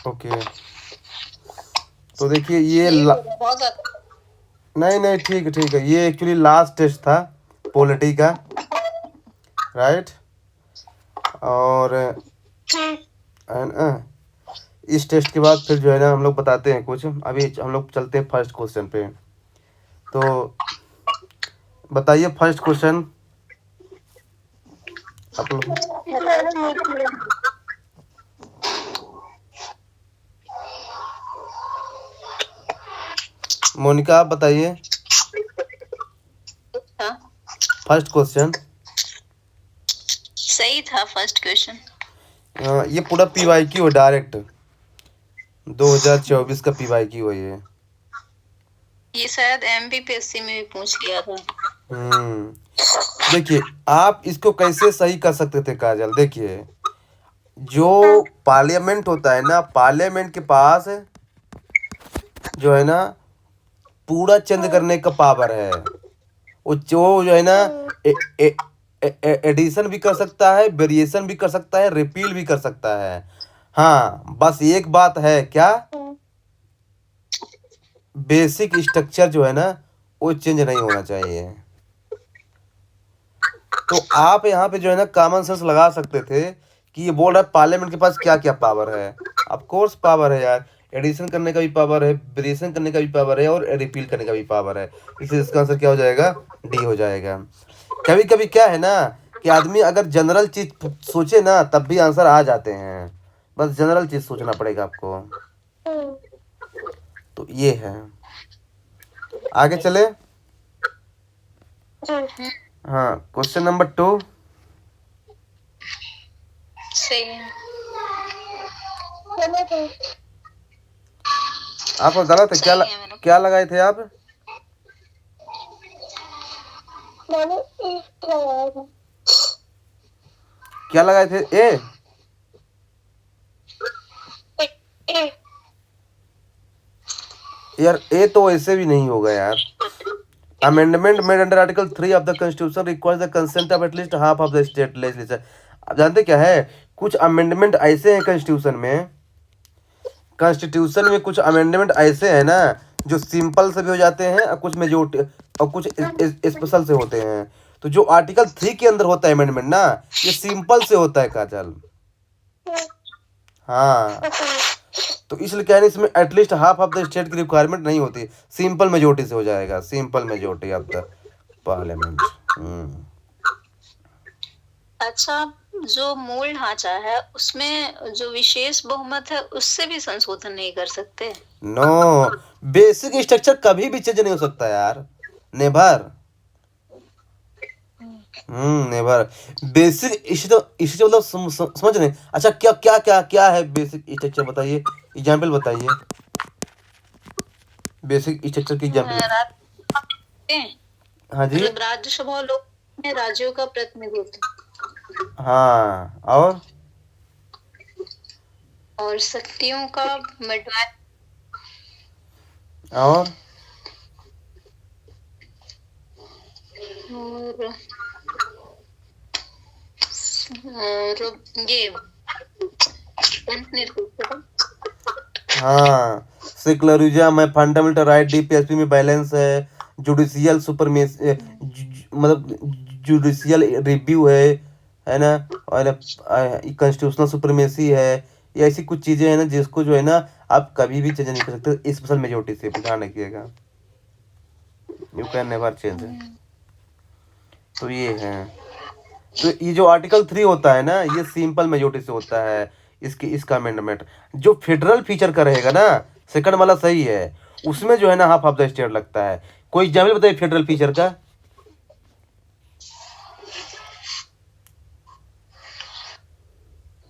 Okay, तो देखिए ये बहुत ज्यादा। नहीं नहीं, ठीक है ठीक है, ये एक्चुअली लास्ट टेस्ट था पॉलिटी का, राइट। और इस टेस्ट के बाद फिर जो है ना हम लोग बताते हैं कुछ, अभी हम लोग चलते हैं फर्स्ट क्वेश्चन पे। तो बताइए फर्स्ट क्वेश्चन आप लोग। मोनिका आप बताइए फर्स्ट क्वेश्चन। सही था फर्स्ट क्वेश्चन। ये पूरा पीवाईक्यू है, डायरेक्ट 2024 का पीवाईक्यू है ये। ये शायद एमपीपीएससी में भी पूछ लिया था। देखिए आप इसको कैसे सही कर सकते थे काजल, देखिए जो पार्लियामेंट होता है ना, पार्लियामेंट के पास जो है ना पूरा चेंज करने का पावर है। वो जो है ना एडिशन भी कर सकता है, वेरिएशन भी कर सकता है, रिपील भी कर सकता है। हाँ बस एक बात है क्या, बेसिक स्ट्रक्चर जो है ना वो चेंज नहीं होना चाहिए। तो आप यहाँ पे जो है ना कॉमन सेंस लगा सकते थे कि ये बोल रहा है पार्लियामेंट के पास क्या क्या पावर है। ऑफ कोर्स पावर है यार, एडिशन करने का भी पावर है, वेरिएशन करने का भी पावर है, और रिपील करने का भी पावर है। इसलिए इसका आंसर क्या हो जाएगा, डी हो जाएगा। कभी कभी क्या है ना कि आदमी अगर जनरल चीज सोचे ना तब भी आंसर आ जाते हैं, बस जनरल चीज सोचना पड़ेगा आपको। तो ये है, आगे चले। हाँ क्वेश्चन नंबर 2। आपका गलत है, क्या लगाए थे आप? क्या लगाए थे, ए? यार ए तो ऐसे भी नहीं होगा यार। Amendment made under article 3 of the constitution requires the consent of at least half of the state legislature. आप जानते क्या है, कुछ अमेंडमेंट ऐसे हैं कॉन्स्टिट्यूशन में कुछ अमेंडमेंट ऐसे हैं ना जो सिंपल से भी हो जाते हैं, और कुछ मेजोरिटी और कुछ स्पेशल से होते हैं। तो जो आर्टिकल 3 के अंदर होता है अमेंडमेंट ना, ये सिंपल से होता है काजल। हाँ तो इसलिए क्या है, इसमें at least half of the state की रिक्वायरमेंट नहीं होती, सिंपल मेजोरिटी से हो जाएगा, simple majority of the parliament. अच्छा, जो मूल ढांचा है उसमें जो विशेष बहुमत है उससे भी संशोधन नहीं कर सकते? नो, बेसिक स्ट्रक्चर कभी भी चेंज नहीं हो सकता यार, नेवर। नेवर। बेसिक इसे मतलब समझ रहे। अच्छा क्या क्या क्या क्या है बेसिक स्ट्रक्चर, बताइए, एग्जाम्पल बताइए बेसिक स्ट्रक्चर की एग्जाम्पल। हाँ जी, मतलब राज्यसभा लोग में राज्यों का प्रतिनिधित्व, हाँ और शक्तियों का बंटवारा, और और ये हाँ सेकुलरिज्म है, फंडामेंटल राइट, डीपीएसपी में बैलेंस है, जुडिशियल सुपरमेस मतलब जुडिशियल रिव्यू है ना, और कॉन्स्टिट्यूशनल सुपरमेसी है। ये ऐसी कुछ चीजें हैं ना जिसको जो है ना आप कभी भी चेंज नहीं कर सकते स्पेशल मेजोरिटी से, ध्यान रखिएगा, यू कैन नेवर चेंज। तो ये है, तो ये जो आर्टिकल 3 होता है ना ये सिंपल मेजोरिटी से होता है। इसका अमेंडमेंट जो फेडरल फीचर का रहेगा ना, सेकंड वाला सही है, उसमें जो है ना हाफ ऑफ द स्टेट लगता है। कोई एग्जाम्पल बताइए फेडरल फीचर का।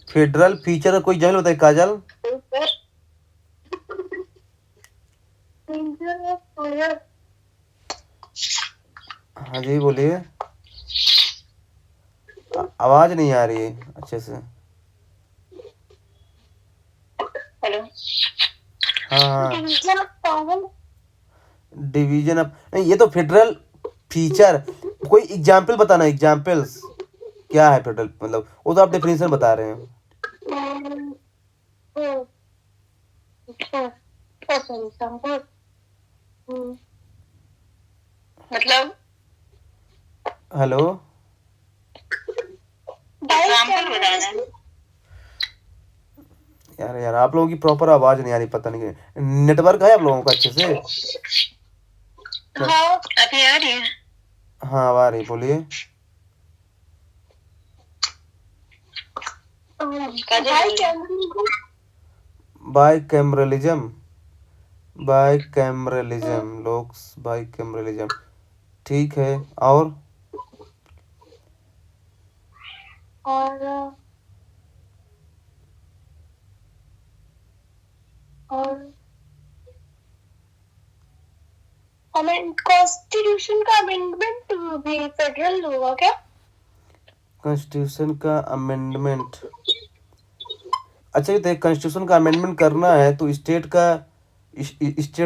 फेडरल फीचर का कोई एग्जाम्पल बताइए काजल। हाँ जी बोलिए, आवाज नहीं आ रही है अच्छे से। हेलो, हाँ डिवीजन ऑफ नहीं, ये तो फेडरल फीचर, कोई एग्जाम्पल बताना, एग्जाम्पल्स क्या है फेडरल, मतलब वो तो आप डेफिनेशन बता रहे हैं। फॉर एग्जाम्पल मतलब हेलो, एग्जाम्पल बताना है। यार आप लोगों की प्रॉपर आवाज नहीं आ रही, पता नहीं, नेटवर्क है आप लोगों का अच्छे से? हाँ अभी आ रही है। हाँ अब आ रही, बोलिए। बाइकैमरलिज्म, बाइकैमरलिज्म, लोग बाइकैमरलिज्म, ठीक है। और और कॉन्स्टिट्यूशन का अमेंडमेंट भी फेडरल होगा क्या? कॉन्स्टिट्यूशन का अमेंडमेंट, अच्छा ये तो कॉन्स्टिट्यूशन का अमेंडमेंट करना है तो स्टेट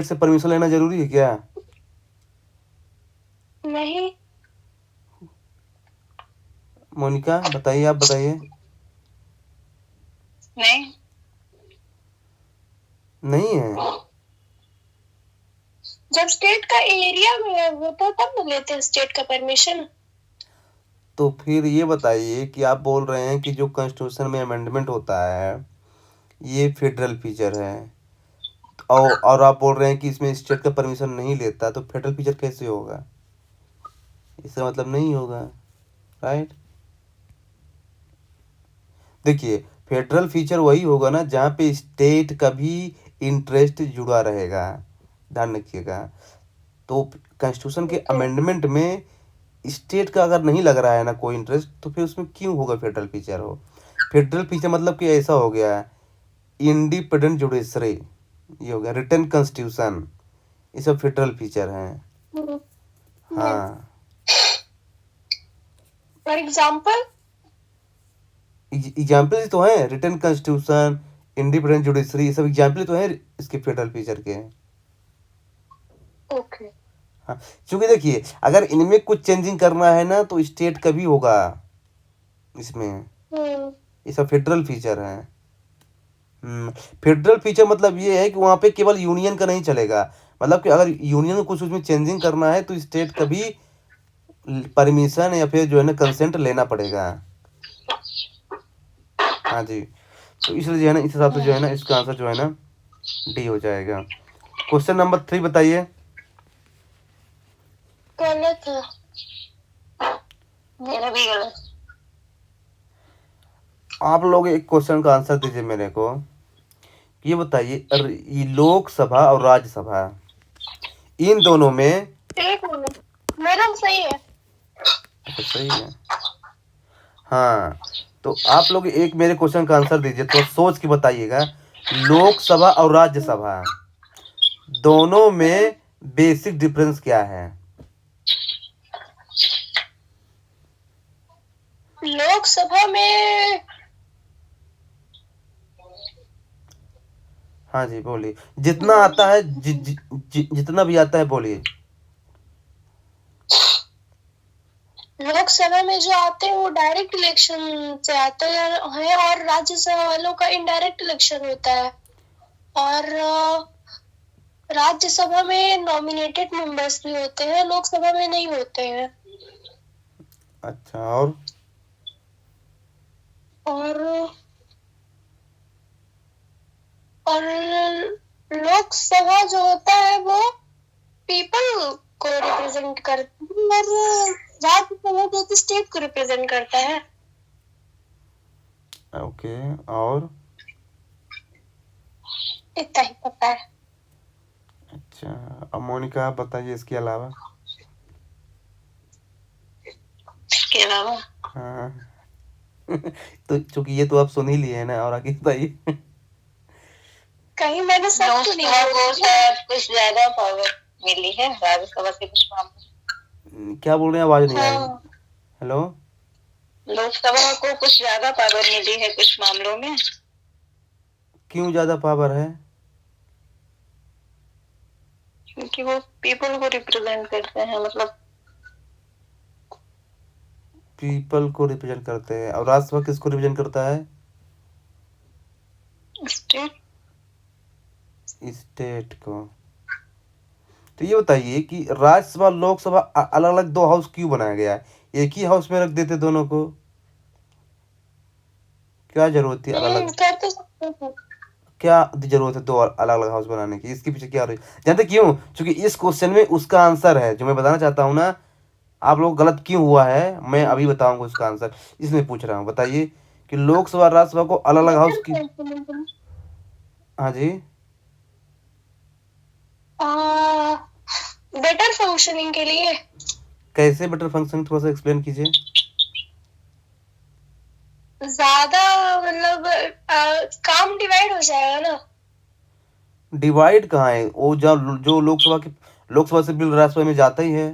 से परमिशन लेना जरूरी है क्या? नहीं। मोनिका बताइए, आप बताइए। नहीं नहीं है? जब स्टेट का एरिया में होता है तब लेते हैं स्टेट का परमिशन। तो फिर ये बताइए कि आप बोल रहे हैं कि जो कॉन्स्टिट्यूशन में अमेंडमेंट होता है ये फेडरल फीचर है, और आप बोल रहे हैं कि इसमें स्टेट का परमिशन नहीं लेता, तो फेडरल फीचर कैसे होगा? इसका मतलब नहीं होगा, राइट? देखिए, फेडरल फीचर वही होगा ना जहाँ पे स्टेट का भी इंटरेस्ट जुड़ा रहेगा, ध्यान रखिएगा। तो कॉन्स्टिट्यूशन के अमेंडमेंट में स्टेट का अगर नहीं लग रहा है ना कोई इंटरेस्ट, तो फिर उसमें क्यों होगा फेडरल फीचर हो? फेडरल फीचर मतलब कि ऐसा हो गया, इंडिपेंडेंट जुडिशरी, ये हो गया रिटन कॉन्स्टिट्यूशन, ये सब फेडरल फीचर हैं। हाँ, फॉर एग्जाम्पल एग्जाम्पल तो है, रिटन कॉन्स्टिट्यूशन, इंडिपेंडेंट जुडिशरी, ये सब एग्जाम्पल तो है इसके फेडरल फीचर के। ओके। हाँ, क्योंकि देखिए अगर इनमें कुछ चेंजिंग करना है ना तो स्टेट का भी होगा इसमें, ये सब फेडरल फीचर है। फेडरल फीचर मतलब ये है कि वहाँ पे केवल यूनियन का नहीं चलेगा, मतलब कि अगर यूनियन को कुछ उसमें चेंजिंग करना है तो स्टेट का भी परमिशन या फिर जो है ना कंसेंट लेना पड़ेगा। हाँ जी, तो इसलिए जो है ना इस हिसाब से जो है ना इसका आंसर जो है ना डी हो जाएगा। क्वेश्चन नंबर 3 बताइए। गलत है, मेरा भी गलत। आप लोग एक क्वेश्चन का आंसर दीजिए मेरे को, ये बताइए ये लोकसभा और राज्यसभा, इन दोनों में, एक मिनट, मेरा सही है। अच्छा सही है। हाँ, तो आप लोग एक मेरे क्वेश्चन का आंसर दीजिए, थोड़ा सोच के बताइएगा। लोकसभा और राज्यसभा दोनों में बेसिक डिफरेंस क्या है? लोकसभा में हाँ जी बोलिए, जितना आता है जितना भी आता है बोलिए। लोकसभा में जो आते हैं वो डायरेक्ट इलेक्शन से आते हैं और राज्यसभा वालों का इनडायरेक्ट इलेक्शन होता है। और राज्यसभा में नॉमिनेटेड मेंबर्स भी होते हैं, लोकसभा में नहीं होते हैं। अच्छा, और और लोकसभा जो होता है वो पीपल को रिप्रेजेंट करता है और राज्यसभा जो स्टेट को रिप्रेजेंट करता है। ओके, और इतना ही पता है। अच्छा, अब मोनिका आप बताइए इसके अलावा। इसके अलावा हाँ तो चूंकि ये तो आप सुन ही लिए है ना, और आगे बताइए। कहीं मैंने सब सुनी को शायद कुछ ज्यादा पावर मिली है राज्यसभा से कुछ मामले। क्या बोल रहे हैं, आवाज नहीं आ रही। हेलो, लोकसभा को कुछ ज्यादा पावर मिली है कुछ मामलों में। क्यों ज्यादा पावर है? क्योंकि वो पीपल को रिप्रेजेंट करते हैं, मतलब पीपल को रिप्रेजेंट करते हैं, और राज्यसभा किसको रिप्रेजेंट करता है? स्टेट। स्टेट को। तो ये बताइए कि राज्यसभा लोकसभा अलग अलग दो हाउस क्यों बनाया गया है? एक ही हाउस में रख देते दोनों को, क्या जरूरत थी अलग अलग, कर तो सकते हैं। क्या जरूरत है दो अलग अलग हाउस बनाने की? इसके पीछे क्या रही? जानते क्यों? क्योंकि इस क्वेश्चन में उसका आंसर है जो मैं बताना चाहता हूँ ना। आप लोग गलत क्यों हुआ है मैं अभी बताऊंगा उसका आंसर, इसलिए पूछ रहा हूँ। बताइए कि लोकसभा राज्यसभा को अलग अलग हाउस की। हाँ जी, बेटर फंक्शनिंग के लिए। कैसे बेटर फंक्शन, थोड़ा सा एक्सप्लेन कीजिए। ज्यादा मतलब काम डिवाइड हो जाएगा ना। डिवाइड कहाँ है? वो जो लोकसभा से बिल राज्यसभा में जाता ही है,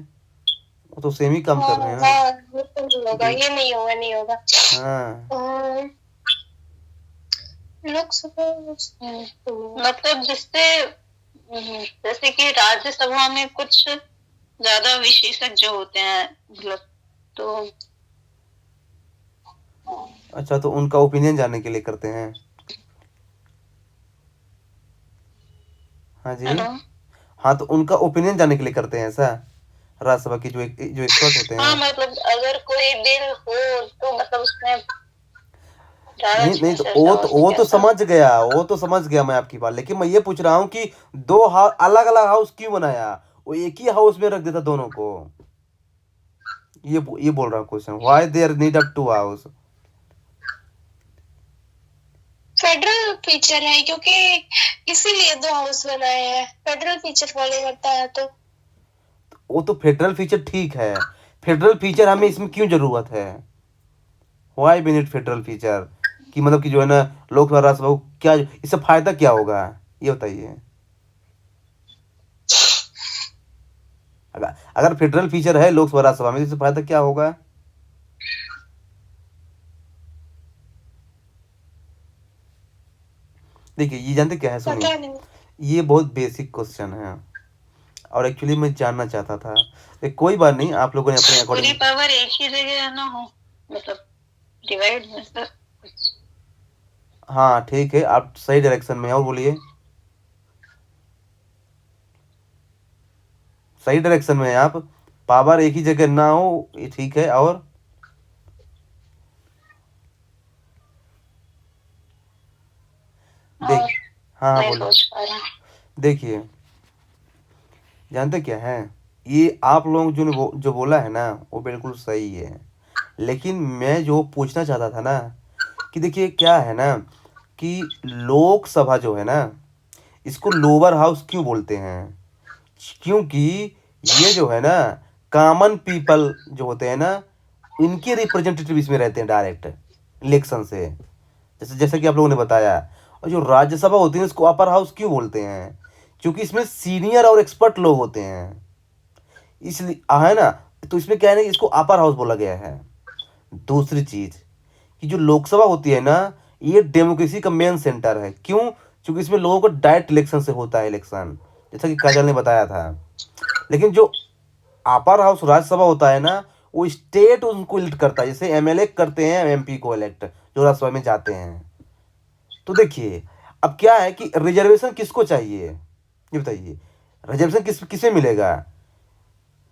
वो तो सेम ही काम कर रहे हैं ना। हाँ, ये तो नहीं होगा, ये नहीं होगा, नहीं होगा। हाँ, लोकसभा मतलब जैसे कि राज्यसभा में कुछ ज्यादा विशेषज्ञ होते हैं, मतलब तो अच्छा, तो उनका ओपिनियन जानने के लिए करते हैं। हाँ जी, हेलो। हाँ तो उनका ओपिनियन जानने के लिए करते हैं ऐसा, राज्यसभा की जो एक्सपर्ट होते हाँ, हैं। मतलब अगर कोई बिल हो तो मतलब उसमें ज्यादा नहीं नहीं, तो चर्चा हो वो सके तो ऐसा। समझ गया मैं आपकी बात, लेकिन मैं ये पूछ रहा हूँ कि दो अलग अलग हाउस क्यों बनाया? वो एक ही हाउस में रख देता दोनों को, ये बोल रहा हूँ question, why there need of two house? Federal feature है, क्योंकि इसीलिए दो हाउस बनाए हैं, फेडरल फीचर फॉलो करता है तो। वो तो फेडरल फीचर ठीक है, फेडरल फीचर हमें इसमें क्यों जरूरत है? Why we need federal feature? कि मतलब कि जो है ना, लोकसभा राज्यसभा को क्या इससे फायदा क्या होगा, ये बताइए। अगर फेडरल फीचर है लोकसभा राज्यसभा में, इससे फायदा क्या होगा? देखिए, ये जानते क्या है, पता सुनिए, नहीं। ये बहुत बेसिक क्वेश्चन है और एक्चुअली मैं जानना चाहता था। कोई बात नहीं, आप लोगों ने अपने पूरी अकॉर्डिंग। पावर एक ही जगह ना हो, मतलब डिवाइड मतलब। हाँ ठीक है, आप सही डायरेक्शन में हैं, और बोलिए। सही डायरेक्शन में हैं आप, पावर एक ही जगह ना हो, ये ठीक है। और देख, और हाँ हाँ नहीं बोलिए। सोच पा रहा। देखिए, जानते क्या है, ये आप लोग जो बोला है ना, वो बिल्कुल सही है, लेकिन मैं जो पूछना चाहता था ना, कि देखिए क्या है ना, कि लोकसभा जो है ना, इसको लोअर हाउस क्यों बोलते हैं? क्योंकि ये जो है ना, कॉमन पीपल जो होते हैं ना, इनके रिप्रेजेंटेटिव इसमें रहते हैं डायरेक्ट इलेक्शन से, जैसे जैसे कि आप लोगों ने बताया। और जो राज्यसभा होती है इसको अपर हाउस क्यों बोलते हैं? क्योंकि इसमें सीनियर और एक्सपर्ट लोग होते हैं, इसलिए है ना। तो इसमें क्या है ना, इसको अपर हाउस बोला गया है। दूसरी चीज, कि जो लोकसभा होती है ना, ये डेमोक्रेसी का मेन सेंटर है। क्यों? क्योंकि इसमें लोगों को डायरेक्ट इलेक्शन से होता है इलेक्शन, जैसा कि काजल ने बताया था। लेकिन जो अपर हाउस राज्यसभा होता है ना, वो स्टेट उनको इलेक्ट करता है, जैसे एमएलए करते हैं एमपी को इलेक्ट, जो राज्यसभा में जाते हैं। तो देखिए, अब क्या है कि रिजर्वेशन किसको चाहिए, ये बताइए। रिजर्वेशन किसे मिलेगा?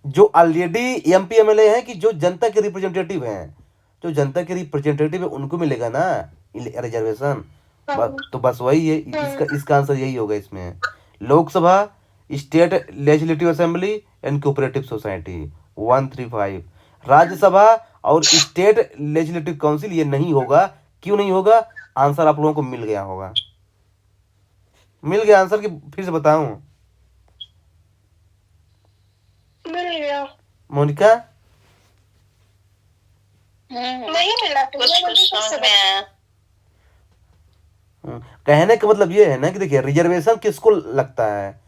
जो ऑलरेडी एमपी एमएलए हैं, कि जो जनता के रिप्रेजेंटेटिव हैं, जो जनता के रिप्रेजेंटेटिव है उनको मिलेगा ना रिजर्वेशन। तो बस वही है, इसका आंसर यही होगा इसमें। Lok Sabha, state legislative assembly and cooperative society 135। Rajya Sabha और स्टेट लेजिस्लेटिव काउंसिल ये नहीं होगा। क्यों नहीं होगा? आंसर आप लोगों को मिल गया होगा। मिल गया आंसर, कि फिर से बताऊं? मिल गया। मोनिका, नहीं मिला तो कुछ कुछ समझ में आया। कहने का मतलब ये है ना, कि देखिए रिजर्वेशन किसको लगता है?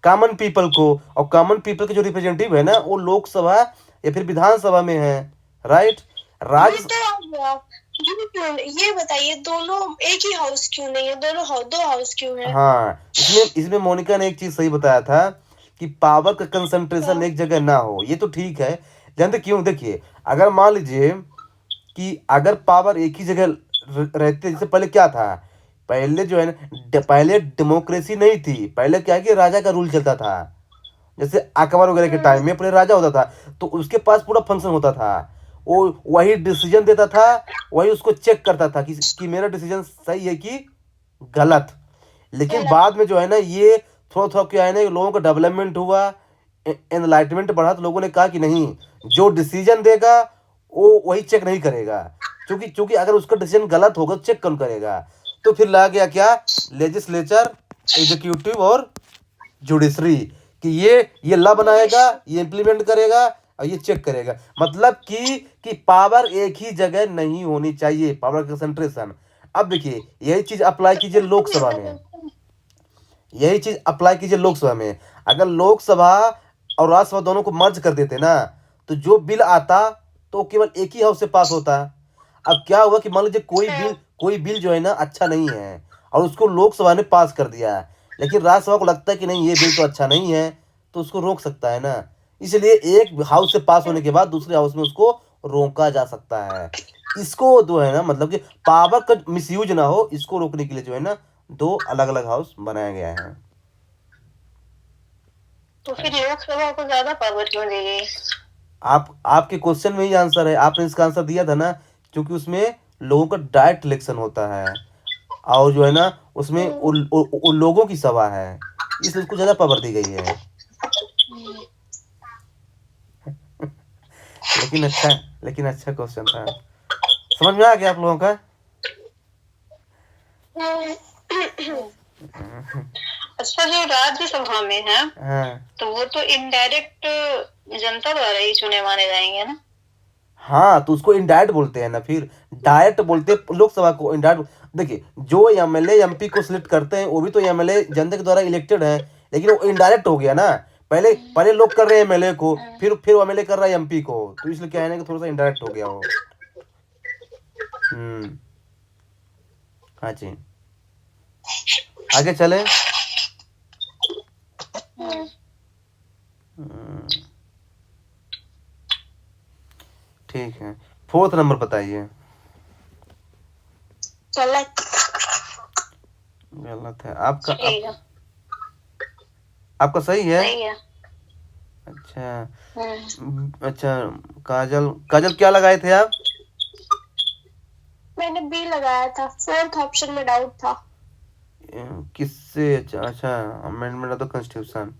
कॉमन पीपल को। और कॉमन पीपल के जो रिप्रेजेंटेटिव है ना, वो लोकसभा या फिर विधानसभा में है, राइट। ये राज्य तो आ गया। ये बताइए, दोनों एक ही हाउस क्यों नहीं है, दो हाउस क्यों है? हाँ, इसमें मोनिका ने एक चीज सही बताया था, कि पावर का कंसंट्रेशन एक जगह ना हो, ये तो ठीक है। जानते क्यों? देखिए, अगर मान लीजिए कि अगर पावर एक ही जगह रहते, जैसे पहले क्या था, पहले जो है ना पहले डेमोक्रेसी नहीं थी, पहले क्या है कि राजा का रूल चलता था। जैसे अकबर वगैरह के टाइम में पहले राजा होता था, तो उसके पास पूरा फंक्शन होता था, वो वही डिसीजन देता था, वही उसको चेक करता था कि मेरा डिसीजन सही है कि गलत। लेकिन गलत। बाद में जो है ना ये थोड़ा थोड़ा क्या है ना, लोगों का डेवलपमेंट हुआ, एनलाइटमेंट बढ़ा, तो लोगों ने कहा कि नहीं, जो डिसीजन देगा वो वही चेक नहीं करेगा, क्योंकि क्योंकि अगर उसका डिसीजन गलत होगा तो चेक कौन करेगा। तो फिर ला गया क्या, लेजिस्लेचर, एग्जीक्यूटिव और जुडिशरी, कि ये लॉ बनाएगा, ये इम्प्लीमेंट करेगा और ये चेक करेगा। मतलब कि पावर एक ही जगह नहीं होनी चाहिए, पावर कंसंट्रेशन। अब देखिए यही चीज अप्लाई कीजिए लोकसभा में, यही चीज अप्लाई कीजिए लोकसभा में। अगर लोकसभा और राज्यसभा दोनों को मर्ज कर देते ना, तो जो बिल आता तो केवल एक ही हाउस से पास होता। अब क्या हुआ कि मान लीजिए कोई बिल जो है ना अच्छा नहीं है और उसको लोकसभा ने पास कर दिया, लेकिन राज्यसभा को लगता है कि नहीं ये बिल तो अच्छा नहीं है, तो उसको रोक सकता है ना। इसलिए एक हाउस से पास होने के बाद दूसरे हाउस में उसको रोका जा सकता है। इसको जो है ना, मतलब कि पावर का मिसयूज ना हो, इसको रोकने के लिए जो है ना दो अलग अलग हाउस बनाया गया है। तो फिर लोकसभा को ज्यादा पावर क्यों दी गई? आपके क्वेश्चन में ही आंसर है, आपने इसका आंसर दिया था ना, क्योंकि उसमें लोगों का डायरेक्ट इलेक्शन होता है और जो है ना उसमें उन लोगों की सभा है, इसलिए उसको ज्यादा पावर दी गई है। लेकिन अच्छा क्वेश्चन था, समझ में आ गया आप लोगों का? अच्छा, जो राज्यसभा में है हाँ तो वो तो इनडायरेक्ट जनता द्वारा ही चुने माने जाएंगे ना। हाँ, तो उसको इनडायरेक्ट बोलते हैं ना, फिर डायरेक्ट बोलते हैं लोकसभा को, इनडायरेक्ट। देखिए जो एमएलए एमपी को सिलेक्ट करते हैं वो भी तो एमएलए जनता के द्वारा इलेक्टेड है, लेकिन वो इनडायरेक्ट हो गया ना। पहले पहले लोग कर रहे हैं एमएलए को, फिर एमएलए कर रहा है एमपी को, तो इसलिए क्या है ना कि थोड़ा सा इनडायरेक्ट हो गया वो। हाँ जी, आगे चले। ठीक है, 4th नंबर बताइए। गलत है आपका। आपका सही है। अच्छा अच्छा, काजल क्या लगाए थे आप? मैंने बी लगाया था, 4th ऑप्शन में डाउट था। किससे? अच्छा, amendment of the constitution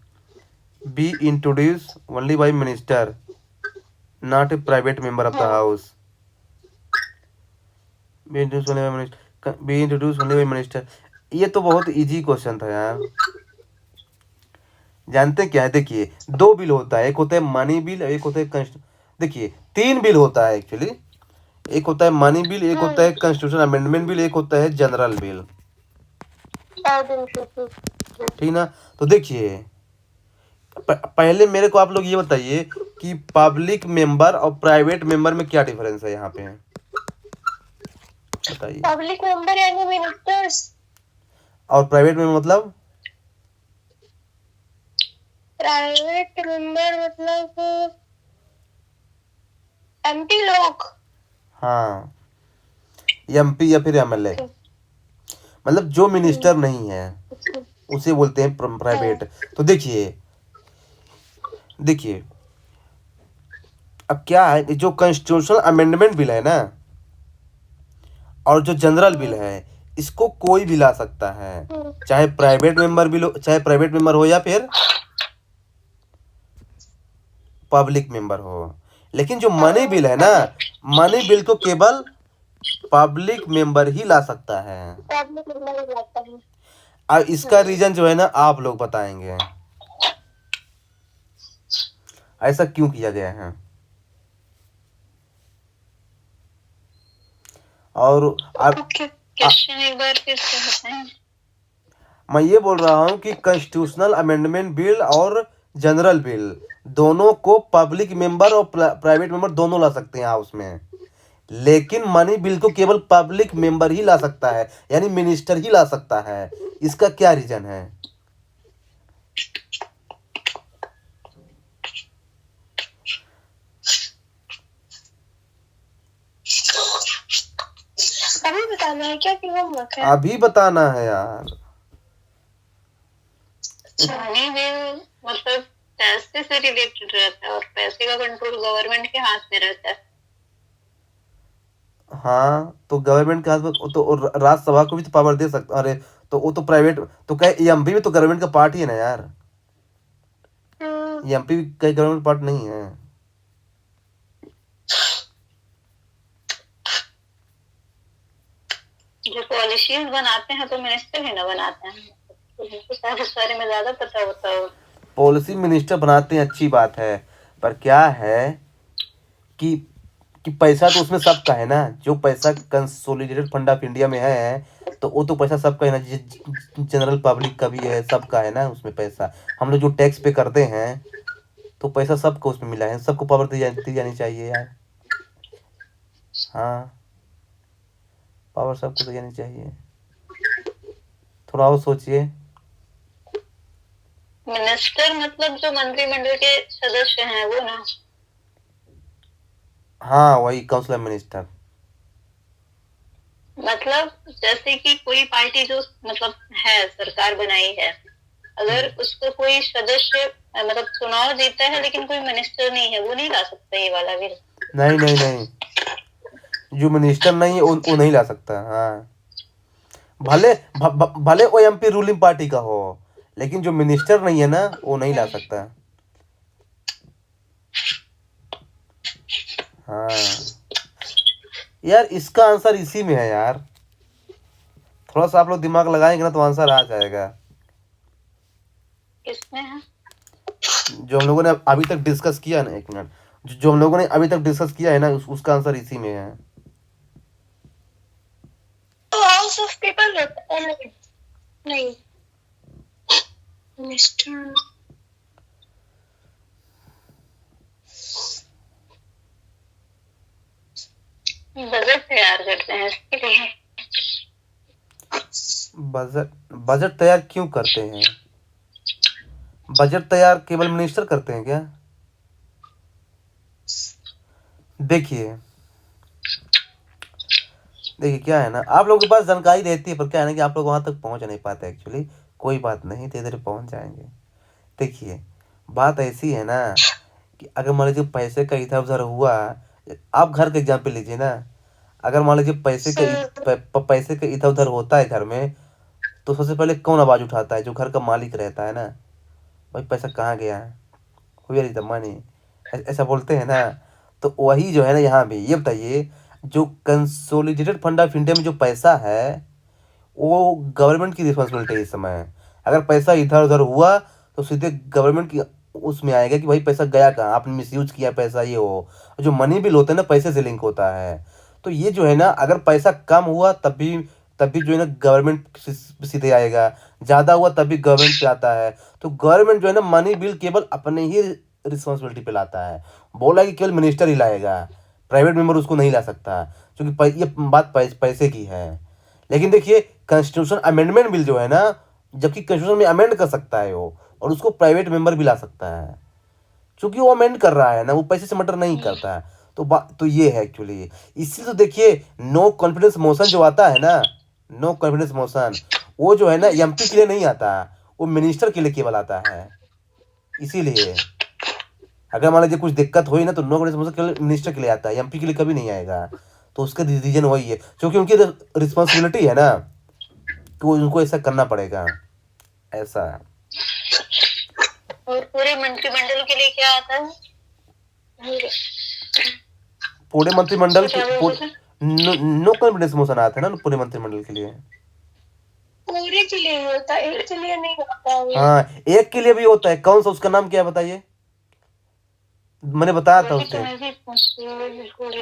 be introduce only by minister, not a private member of the house. Be introduce only by minister, be introduce only by minister. ये तो बहुत इजी क्वेश्चन था यार। जानते क्या है, देखिए दो बिल होता है, एक होता है मनी बिल और एक होता है देखिए 3 बिल होता है एक्चुअली। एक होता है मनी बिल, एक होता है कॉन्स्टिट्यूशन अमेंडमेंट बिल, एक होता है जनरल बिल, ठीक ना। तो देखिए पहले मेरे को आप लोग ये बताइए कि पब्लिक मेंबर और प्राइवेट मेंबर में क्या डिफरेंस है यहाँ पे, बताइए। पब्लिक मेंबर यानी मिनिस्टर्स, और प्राइवेट में मतलब? प्राइवेट मेंबर मतलब एमपी लोग। हाँ, एमपी या फिर एमएलए, मतलब जो मिनिस्टर नहीं है उसे बोलते हैं प्राइवेट। तो देखिए अब क्या है, जो कॉन्स्टिट्यूशनल अमेंडमेंट बिल है ना और जो जनरल बिल है, इसको कोई भी ला सकता है, चाहे प्राइवेट मेंबर हो या फिर पब्लिक मेंबर हो। लेकिन जो मनी बिल है ना, मनी बिल को केवल पब्लिक मेंबर ही ला सकता है। अब इसका रीजन जो है ना आप लोग बताएंगे, ऐसा क्यों किया गया है। और क्वेश्चन एक बार फिर से बताएं। मैं ये बोल रहा हूँ कि कॉन्स्टिट्यूशनल अमेंडमेंट बिल और जनरल बिल दोनों को पब्लिक मेंबर और प्राइवेट मेंबर दोनों ला सकते हैं हाउस में, लेकिन मनी बिल को केवल पब्लिक मेंबर ही ला सकता है, यानी मिनिस्टर ही ला सकता है। इसका क्या रीजन है? अभी बताना है क्या कि होमवर्क है? अभी बताना है यार। मनी बिल मतलब पैसे से रिलेटेड रहता है और पैसे का कंट्रोल गवर्नमेंट के हाथ में रहता है। हाँ तो गवर्नमेंट के हाथ में तो राज्यसभा को भी तो पावर दे सकता। अरे तो वो तो प्राइवेट, तो कहे एमपी भी तो गवर्नमेंट का पार्ट ही है ना यार। एमपी भी कहीं गवर्नमेंट पार्ट नहीं है। जो पॉलिसीज बनाते हैं तो मिनिस्टर ही ना बनाते हैं, तो उनको शायद इस बारे में ज्यादा पता होता हो। पॉलिसी मिनिस्टर बनाते हैं, अच्छी बात है, पर क्या है कि पैसा तो उसमें सबका है ना। जो पैसा कंसोलिडेटेड फंड ऑफ इंडिया में है तो वो तो पैसा सबका है ना, जनरल पब्लिक का भी है, सबका है ना उसमें पैसा। हम लोग जो टैक्स पे करते हैं तो पैसा सबको उसमें मिला है, सबको पावर दी जानी चाहिए यार। हाँ पावर सबको दी जानी चाहिए। थोड़ा और सोचिए। मिनिस्टर मतलब जो मंत्रिमंडल के सदस्य हैं वो ना। हाँ वही काउंसिलर मिनिस्टर। मतलब जैसे कि कोई पार्टी जो मतलब है सरकार बनाई है, अगर उसको कोई सदस्य मतलब चुनाव जीता है लेकिन कोई मिनिस्टर नहीं है, वो नहीं ला सकता ये वाला बिल। नहीं नहीं नहीं, जो मिनिस्टर नहीं है वो नहीं ला सकता। हाँ भले भले वो एमपी रूलिंग पार्टी का हो, लेकिन जो मिनिस्टर नहीं है ना वो नहीं ला सकता। हाँ यार इसका आंसर इसी में है यार। थोड़ा सा आप लोग दिमाग लगाएंगे ना तो आंसर आ जाएगा। किसमें है? जो हम लोगों ने अभी तक डिस्कस किया ना, एक मिनट, जो हम लोगों ने अभी तक डिस्कस किया है ना उसका आंसर इसी में है। तो हाउस ऑफ पीपल होता है नहीं मिनिस्टर। बजट तैयार करते हैं इसके लिए। बजट तैयार क्यों करते हैं? बजट तैयार केवल मिनिस्टर करते हैं क्या? देखिए देखिए क्या है ना, आप लोगों के पास जानकारी रहती है, पर क्या है ना कि आप लोग वहां तक पहुंच नहीं पाते एक्चुअली। कोई बात नहीं, धीरे धीरे पहुंच जाएंगे। देखिए बात ऐसी है ना कि अगर मान लीजिए पैसे का इधर उधर हुआ, आप घर का एग्जाम्पल लीजिए ना। अगर मान लीजिए पैसे का इधर उधर होता है घर में, तो सबसे पहले कौन आवाज उठाता है? जो घर का मालिक रहता है ना, भाई पैसा कहाँ गया है, वेयर इज द मनी, ऐसा बोलते हैं ना। तो वही जो है ना यहाँ भी, ये बताइए जो कंसोलिडेटेड फंड ऑफ इंडिया में जो पैसा है वो गवर्नमेंट की रिस्पॉन्सिबिलिटी है इस समय। अगर पैसा इधर उधर हुआ तो सीधे गवर्नमेंट की उसमें आएगा कि भाई पैसा गया कहाँ, आपने मिसयूज किया पैसा, ये हो। जो मनी बिल होता है ना पैसे से लिंक होता है। तो ये जो है ना, अगर पैसा कम हुआ तब भी जो है ना गवर्नमेंट सीधे आएगा, ज़्यादा हुआ तब भी गवर्नमेंट पे आता है। तो गवर्नमेंट जो है ना मनी बिल केवल अपने ही रिस्पॉन्सिबिलिटी पे लाता है। बोला कि केवल मिनिस्टर ही लाएगा, प्राइवेट मेंबर उसको नहीं ला सकता, क्योंकि ये बात पैसे की है। लेकिन देखिए कॉन्स्टिट्यूशन अमेंडमेंट बिल जो है ना, जबकि कॉन्स्टिट्यूशन में अमेंड कर सकता है वो, और उसको प्राइवेट मेंबर भी ला सकता है, क्योंकि वो अमेंड कर रहा है ना, वो पैसे से मैटर नहीं करता है। तो ये है एक्चुअली। इसी तो देखिए नो कॉन्फिडेंस मोशन जो आता है ना, नो कॉन्फिडेंस मोशन, वो जो है ना एमपी के लिए नहीं आता, वो मिनिस्टर के लिए केवल आता है। इसीलिए अगर मान लीजिए कुछ दिक्कत हुई ना तो नो कॉन्फिडेंस मोशन केवल मिनिस्टर के लिए आता है, एमपी के लिए कभी नहीं आएगा। तो उसका रीजन वही है, क्योंकि उनकी रिस्पॉन्सिबिलिटी है ना, तो उनको ऐसा करना पड़ेगा, ऐसा है। और पूरे मंत्रिमंडल के लिए क्या आता है? पूरे मंत्रिमंडल के नो कॉन्फिडेंस मोशन आता है ना पूरे मंत्रिमंडल के लिए। पूरे के लिए होता है, एक के लिए नहीं होता है। हाँ एक के लिए भी होता है। कौन सा, उसका नाम क्या है बताइए? मैंने बताया था उस दिन।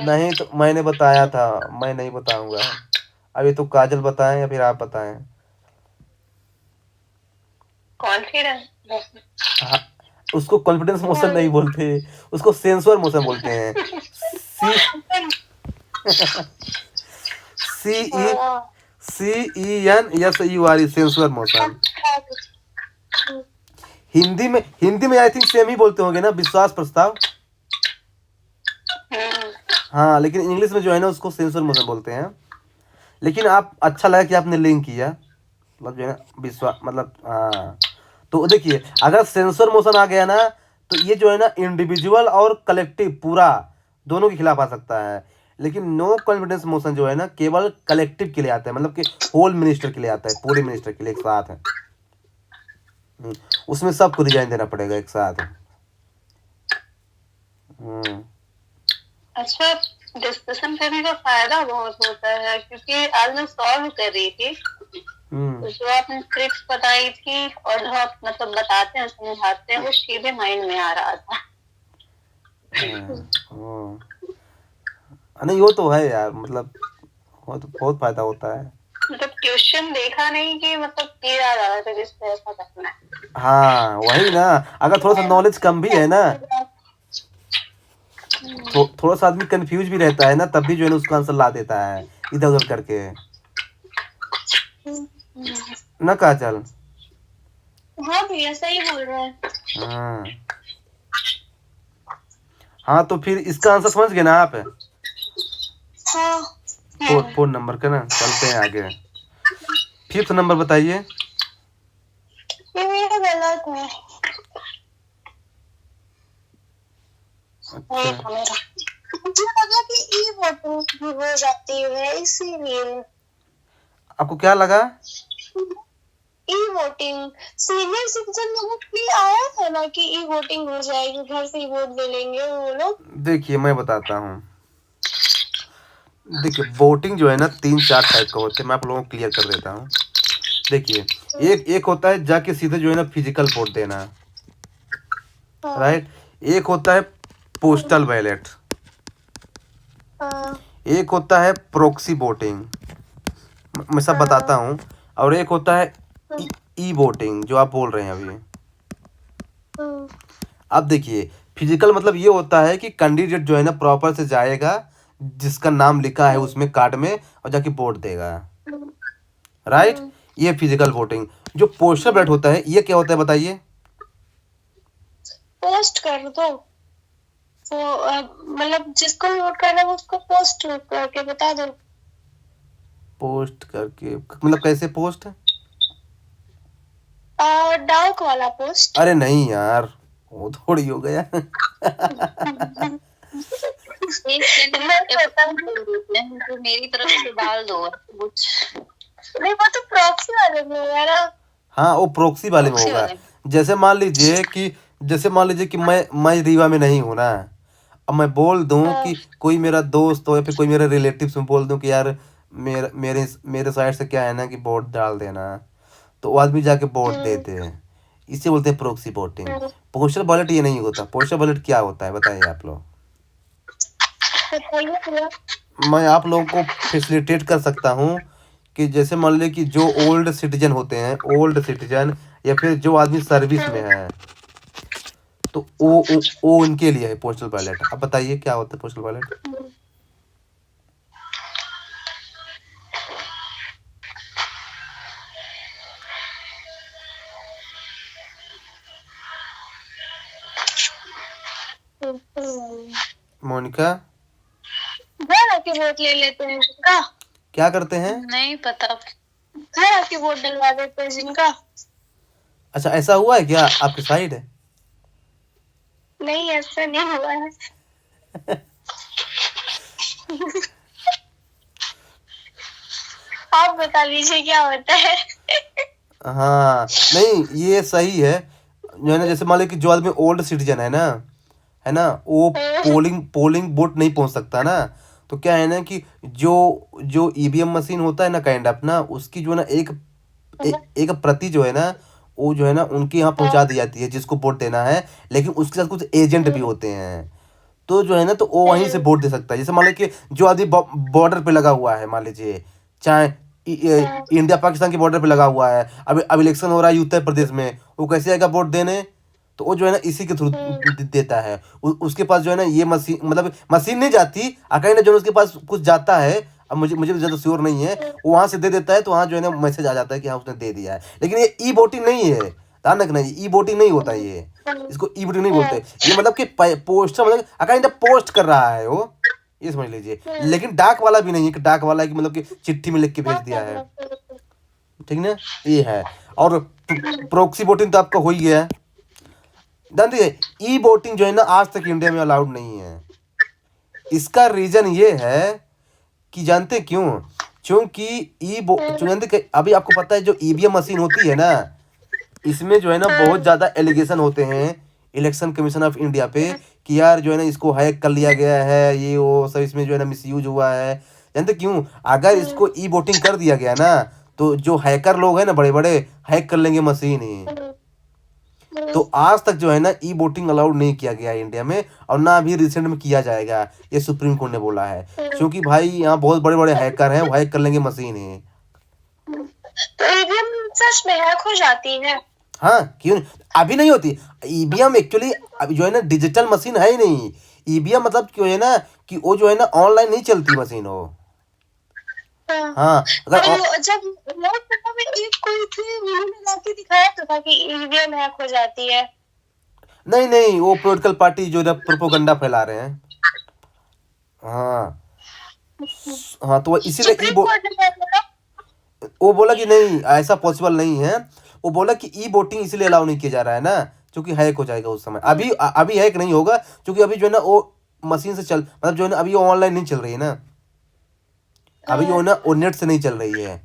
नहीं तो मैंने बताया था, मैं नहीं बताऊंगा अभी। तो काजल बताएं या फिर आप बताएं? हाँ, उसको कॉन्फिडेंस मोशन नहीं बोलते, उसको सेंसुअर मोशन बोलते हैं। CENSUR, सेंसुअर motion. हिंदी में आई थिंक सेम ही बोलते होंगे ना, विश्वास प्रस्ताव। हाँ लेकिन इंग्लिश में जो है ना उसको सेंसुअर मोशन बोलते हैं। लेकिन आप अच्छा लगा कि आपने लिंक किया, मतलब जो है ना विश्वास, मतलब हाँ। तो देखिए अगर सेंसर मोशन आ गया ना तो ये जो है ना इंडिविजुअल और कलेक्टिव पूरा दोनों के खिलाफ आ सकता है, लेकिन नो कॉन्फिडेंस मोशन जो है ना केवल कलेक्टिव के लिए आता है, मतलब कि होल मिनिस्टर के लिए आता है, पूरे मिनिस्टर के लिए एक साथ है। उसमें सबको रिजाइन देना पड़ेगा एक साथ। अच्छा, डिस्कशन करने का फायदा बहुत होता है, क्योंकि आज मैं सॉल्व कर रही थी तो जो आपने ट्रिक्स बताई थी और जो आप मतलब बताते हैं समझाते हैं वो सीधे माइंड में आ रहा था। नहीं वो तो है यार, मतलब वो तो बहुत फायदा होता है। मतलब क्वेश्चन देखा नहीं कि मतलब क्लियर आ रहा था जिससे ऐसा करना है। हाँ वही ना, अगर थोड़ा सा नॉलेज कम भी है ना थोड़ा सा आदमी कंफ्यूज भी रहता है ना, तब भी जो है ना उसका आंसर ला देता है इधर उधर करके, ना काजल? हाँ भैया सही बोल रहे हैं। हाँ हाँ, तो फिर इसका आंसर समझ गए ना आप? हाँ 4 नंबर का ना, चलते हैं आगे। 5th नंबर बताइए। ये मेरा गलत है। अच्छा, मुझे लगा कि ई वोटिंग हो जाती है इसीलिए। आपको क्या लगा? ई वोटिंग सीनियर सिटीजन लोगों के लिए आया था ना कि ई वोटिंग हो जाएगी, घर से ही वोट ले लेंगे वो लोग। देखिए मैं बताता हूँ, देखिए वोटिंग जो है ना 3-4 टाइप का होता है, मैं आप लोगों को क्लियर कर देता हूँ। देखिए एक होता है जाके सीधे जो है ना फिजिकल वोट देना, राइट। एक होता है पोस्टल बैलेट, एक होता है प्रोक्सी वोटिंग, मैं सब बताता हूँ, और एक होता है ई वोटिंग जो आप बोल रहे हैं अभी। अब देखिए फिजिकल मतलब ये होता है कि कैंडिडेट जो है ना प्रॉपर से जाएगा, जिसका नाम लिखा है उसमें कार्ड में, और जाके वोट देगा, राइट। ये फिजिकल वोटिंग। जो पोस्टल बैलेट होता है ये क्या होता है बताइए? पोस्ट कर दो, तो मतलब जिसको भी वोट करना है वो उसको पोस्ट करके बता दो। पोस्ट करके मतलब कैसे पोस्ट? डाक वाला पोस्ट। अरे नहीं यार, वो थोड़ी हो गया। तो मेरी तरफ से डाल दो कुछ। नहीं वो तो प्रॉक्सी वाले में होगा ना। हाँ वो प्रोक्सी वाले में होगा। जैसे मान लीजिए कि मैं रीवा में नहीं हूँ ना, अब मैं बोल दूं कि कोई मेरा दोस्त हो या फिर कोई मेरा रिलेटिव्स में बोल दूं कि यार मेरे साइड से क्या है ना कि वोट डाल देना, तो वो आदमी जाके वोट देते हैं, इसे बोलते हैं प्रोक्सी वोटिंग। पोस्टल बैलेट ये नहीं होता। पोस्टल बैलेट क्या होता है बताइए आप लोग? मैं आप लोगों को फैसिलिटेट कर सकता हूँ कि जैसे मान लीजिए कि जो ओल्ड सिटीजन होते हैं, ओल्ड सिटीजन या फिर जो आदमी सर्विस में है, तो वो उनके लिए है पोस्टल बैलेट। अब बताइए क्या होता है पोस्टल बैलेट? मोनिका घर आके वोट ले लेते हैं जिनका। क्या करते हैं? नहीं पता। घर आके वोट डलवा देते हैं जिनका। अच्छा ऐसा हुआ है क्या आपके साइड? नहीं ऐसा नहीं हुआ है। आप बता लीजिए क्या होता है। हाँ नहीं ये सही है, जो है ना जैसे मान लीजिए कि जो आदमी ओल्ड सिटीजन है ना वो पोलिंग बूथ नहीं पहुंच सकता ना, तो क्या है ना कि जो ईवीएम मशीन होता है ना काइंड ऑफ ना, उसकी जो है ना एक प्रति जो है ना वो जो है ना उनके यहाँ पहुंचा दी जाती है जिसको वोट देना है, लेकिन उसके साथ कुछ एजेंट भी होते हैं, तो जो है ना तो वो वहीं से वोट दे सकता है। जैसे मान लीजिए कि जो आदमी बॉर्डर पे लगा हुआ है, मान लीजिए चाहे इंडिया पाकिस्तान के बॉर्डर पे लगा हुआ है, अब इलेक्शन हो रहा है उत्तर प्रदेश में, वो कैसे आएगा वोट देने? तो वो जो है ना इसी के थ्रू देता है। उसके पास जो है ना ये मशीन, मतलब मशीन नहीं जाती, अकाई ना जो उसके पास कुछ जाता है, अब मुझे भी ज़्यादा श्योर नहीं है, वो वहाँ से दे देता है, तो वहाँ जो है ना मैसेज आ जाता है कि हाँ उसने दे दिया है। लेकिन ये ई वोटिंग नहीं है, ध्यान रखना, ई वोटिंग नहीं होता ये, इसको ई वोटिंग नहीं बोलते। ये मतलब कि पोस्टर मतलब अकाई पोस्ट कर रहा है वो, ये समझ लीजिए। लेकिन डाक वाला भी नहीं है कि डाक वाला की मतलब कि चिट्ठी में लिख के भेज दिया है, ठीक ना, ये है। और प्रोक्सी वोटिंग तो आपका हो ही गया है। जानते हैं ई वोटिंग जो है ना आज तक इंडिया में अलाउड नहीं है। इसका रीजन ये है कि जानते क्यों, क्योंकि जानते कि अभी आपको पता है जो ईवीएम मशीन होती है ना, इसमें जो है ना बहुत ज़्यादा एलिगेशन होते हैं इलेक्शन कमीशन ऑफ इंडिया पे कि यार जो है ना इसको हैक कर लिया गया है, ये वो सब इसमें जो है ना मिसयूज हुआ है। जानते क्यों, अगर इसको ई वोटिंग कर दिया गया ना तो जो हैकर लोग हैं ना बड़े बड़े हैक कर लेंगे मशीन ही। तो आज तक जो है ना ई वोटिंग अलाउड नहीं किया गया है इंडिया में, और ना अभी रिसेंट में किया जाएगा, ये सुप्रीम कोर्ट ने बोला है। क्योंकि भाई यहाँ बहुत बड़े बड़े हैकर हैं, वो हैक कर लेंगे मशीन ही। तो ईवीएम सच में हैक हो जाती है? हाँ क्यों, अभी नहीं होती। ईवीएम एक्चुअली अभी जो है ना डिजिटल मशीन है ही नहीं। ईवीएम मतलब क्यों है ना कि वो जो है ना ऑनलाइन नहीं चलती मशीन हो। हाँ अगर जब लोकसभा में एक कोई थी उन्होंने जाके दिखाया तो था कि ईवीएम हैक हो जाती है। नहीं नहीं, वो पॉलिटिकल पार्टी जो है प्रोपोगंडा फैला रहे हैं। हाँ हाँ, तो इसीलिए सुप्रीम कोर्ट ने फैसला वो बोला कि नहीं ऐसा पॉसिबल नहीं है। वो बोला कि ई वोटिंग इसलिए अलाउ नहीं किया जा रहा है ना क्योंकि हैक हो जाएगा उस समय। अभी हैक नहीं होगा क्योंकि अभी जो है ना वो मशीन से चल मतलब जो है ना अभी वो ऑनलाइन नहीं चल रही है ना, अभी जो है ना वो नेट से नहीं चल रही है,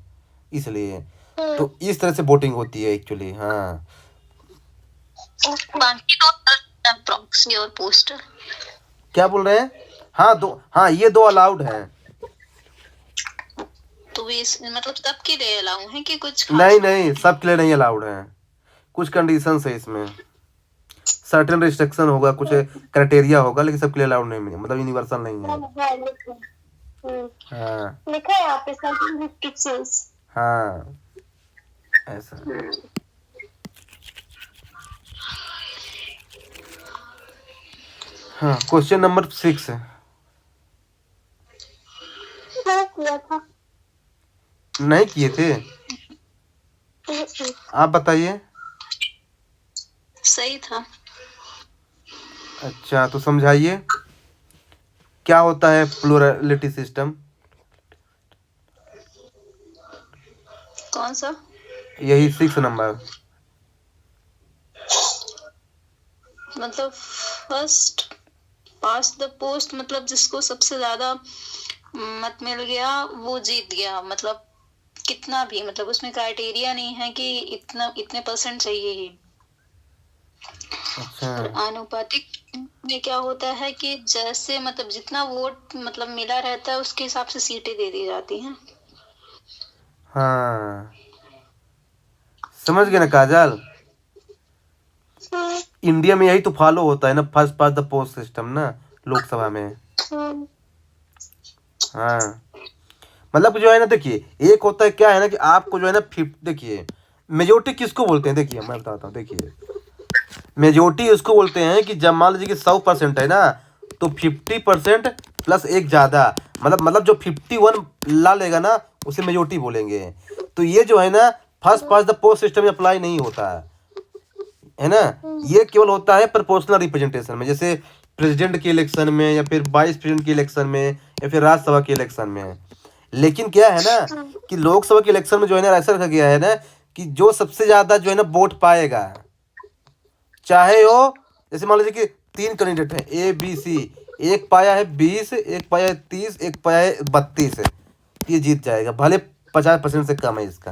इसलिए तो इस तरह से वोटिंग होती है एक्चुअली। हाँ बाकी तो प्रॉक्सी और पोस्टर क्या बोल रहे हैं? हाँ ये दो अलाउड हैं। तो इस मतलब सबके लिए अलाउ है कि कुछ नहीं सब के लिए नहीं अलाउड है, कुछ कंडीशंस है इसमें, सर्टेन रिस्ट्रिक्शन होगा, कुछ क्राइटेरिया होगा, लेकिन सबके लिए अलाउड नहीं है, मतलब यूनिवर्सल नहीं है। हाँ लिखा है यहाँ पे सर्टेन रिस्ट्रिक्शंस। हाँ ऐसा। हाँ क्वेश्चन नंबर 6 है। किया था नहीं किए थे, आप बताइए। सही था। अच्छा तो समझाइए क्या होता है प्लुरलिटी सिस्टम। कौन सा? यही 6 नंबर। मतलब फर्स्ट पास द पोस्ट, मतलब जिसको सबसे ज्यादा मत मिल गया वो जीत गया। मतलब कितना भी, मतलब उसमें क्राइटेरिया नहीं है कि इतने परसेंट चाहिए ही। अच्छा और आनुपातिक में क्या होता है कि जैसे मतलब जितना वोट मतलब मिला रहता है उसके हिसाब से सीटें दे दी जाती हैं। हाँ समझ गए ना काजल, इंडिया में यही तो फॉलो होता है ना, first pass the post system ना लोकसभा में। हाँ मतलब जो है ना देखिए, एक होता है क्या है ना कि आपको जो है ना देखिए मेजोरिटी किसको बोलते हैं, देखिए मैं बताता हूँ। देखिए मेजोरिटी उसको बोलते हैं कि जब मान लीजिए कि 100% है ना तो 50% प्लस एक ज़्यादा, मतलब जो 51 ला लेगा ना उसे मेजोरिटी बोलेंगे। तो ये जो है ना first pass the post system में अप्लाई नहीं होता है ना, ये केवल होता है प्रोपोर्शनल रिप्रेजेंटेशन में, जैसे प्रेसिडेंट के इलेक्शन में या फिर वाइस प्रेसिडेंट के इलेक्शन में या फिर राज्यसभा के इलेक्शन में। लेकिन क्या है ना कि लोकसभा के इलेक्शन में जो है ना ऐसा रखा गया है ना कि जो सबसे ज़्यादा जो है ना वोट पाएगा, चाहे वो जैसे मान लीजिए कि 3 कैंडिडेट हैं ABC, एक पाया है 20, एक पाया है 30, एक पाया है 32, ये जीत जाएगा, भले 50% से कम है इसका,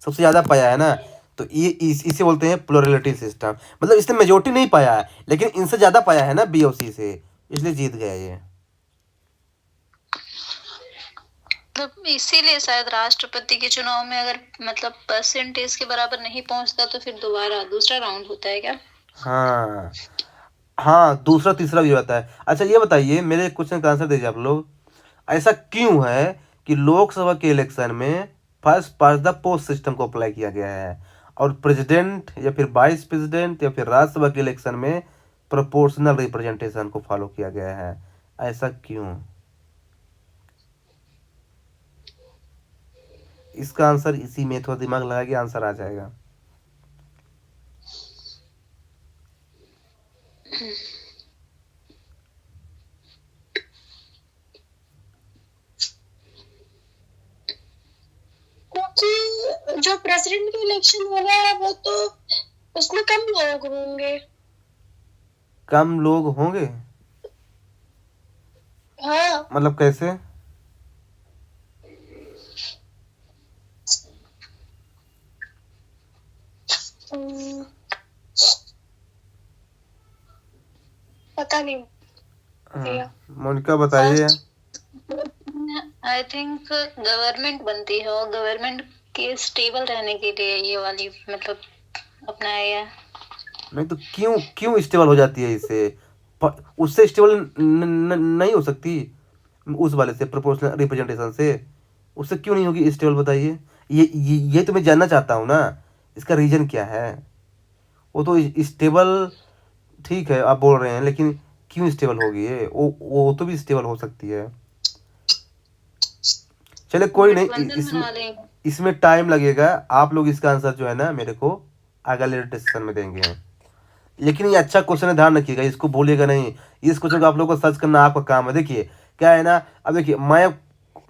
सबसे ज़्यादा पाया है ना। तो ये इसे बोलते हैं प्लुरलिटी सिस्टम। मतलब इसने मेजोरिटी नहीं पाया है लेकिन इनसे ज़्यादा पाया है ना BOC से, इसलिए जीत गया ये। मतलब इसीलिए शायद राष्ट्रपति के चुनाव में अगर मतलब परसेंटेज के बराबर नहीं पहुंचता तो फिर दोबारा दूसरा राउंड होता है क्या? हाँ हाँ दूसरा तीसरा भी होता है। अच्छा ये बताइए, मेरे क्वेश्चन का आंसर दीजिए आप लोग, ऐसा क्यों है कि लोकसभा के इलेक्शन में first pass the post system को अप्लाई किया गया है और प्रेसिडेंट या फिर वाइस प्रेसिडेंट या फिर राज्यसभा के इलेक्शन में प्रोपोर्शनल रिप्रेजेंटेशन को फॉलो किया गया है, ऐसा क्यों? इसका आंसर इसी में, थोड़ा दिमाग लगा के आंसर आ जाएगा। जो प्रेसिडेंट का इलेक्शन हो रहा है वो तो उसमें कम लोग होंगे। कम लोग होंगे? हाँ, मतलब कैसे? हम्म, पता नहीं भैया। मोनिका बताइए। आई थिंक गवर्नमेंट बनती है और गवर्नमेंट के स्टेबल रहने के लिए ये वाली मतलब अपनाया गया है। नहीं तो क्यों क्यों स्टेबल हो जाती है इससे? उससे स्टेबल नहीं हो सकती? उस वाले से, प्रोपोर्शनल रिप्रेजेंटेशन से उससे क्यों नहीं होगी स्टेबल, बताइए। ये तो मैं जानना चाहता हूँ ना, इसका रीजन क्या है? वो तो स्टेबल ठीक है आप बोल रहे हैं, लेकिन क्यों स्टेबल होगी ये? वो तो भी स्टेबल हो सकती है। चले कोई नहीं, गठबंधन इसमें बना लेंगे। इसमें टाइम लगेगा। आप लोग इसका आंसर जो है ना मेरे को अगले डिस्कशन में देंगे। लेकिन ये अच्छा क्वेश्चन है, ध्यान रखिएगा, इसको भूलिएगा नहीं। इस क्वेश्चन को आप लोगों को सर्च करना आपका काम है। देखिए क्या है ना, अब देखिए मैं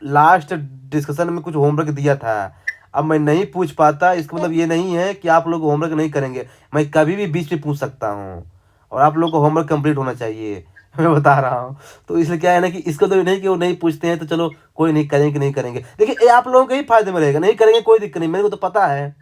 लास्ट डिस्कशन में कुछ होमवर्क दिया था, अब मैं नहीं पूछ पाता इसका मतलब ये नहीं है कि आप लोग होमवर्क नहीं करेंगे। मैं कभी भी बीच में पूछ सकता हूँ, और आप लोग को होमवर्क कंप्लीट होना चाहिए। मैं बता रहा हूँ। तो इसलिए क्या है ना कि इसको तो नहीं कि वो नहीं पूछते हैं तो चलो कोई नहीं, करेंगे कि नहीं करेंगे। देखिए ये आप लोगों के ही फायदे में रहेगा, नहीं करेंगे कोई दिक्कत नहीं, मेरे को तो पता है।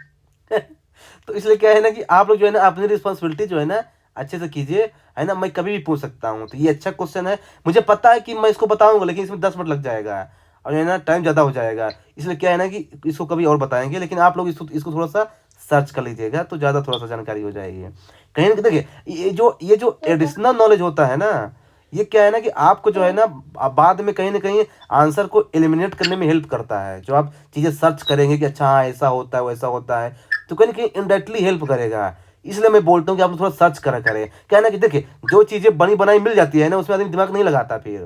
तो इसलिए क्या है ना कि आप लोग जो है ना अपनी रिस्पॉन्सिबिलिटी जो है ना अच्छे से कीजिए, है ना। मैं कभी भी पूछ सकता हूँ, तो ये अच्छा क्वेश्चन है। मुझे पता है कि मैं इसको बताऊंगा, लेकिन इसमें 10 मिनट लग जाएगा और जो है ना टाइम ज़्यादा हो जाएगा। इसलिए क्या है ना कि इसको कभी और बताएंगे, लेकिन आप लोग इसको थोड़ा सा सर्च कर लीजिएगा तो ज़्यादा थोड़ा सा जानकारी हो जाएगी। कहीं ना देखिए ये जो एडिशनल नॉलेज होता है ना, ये क्या है ना कि आपको जो है ना बाद में कहीं ना कहीं आंसर को एलिमिनेट करने में हेल्प करता है। जो आप चीज़ें सर्च करेंगे कि अच्छा हाँ ऐसा होता है वैसा होता है, तो कहीं ना कहीं इनडायरेक्टली हेल्प करेगा। इसलिए मैं बोलता हूँ कि आप लोग थोड़ा सर्च करा करें। क्या है ना कि देखिए जो चीज़ें बनी बनाई मिल जाती है ना उसमें आदमी दिमाग नहीं लगाता फिर,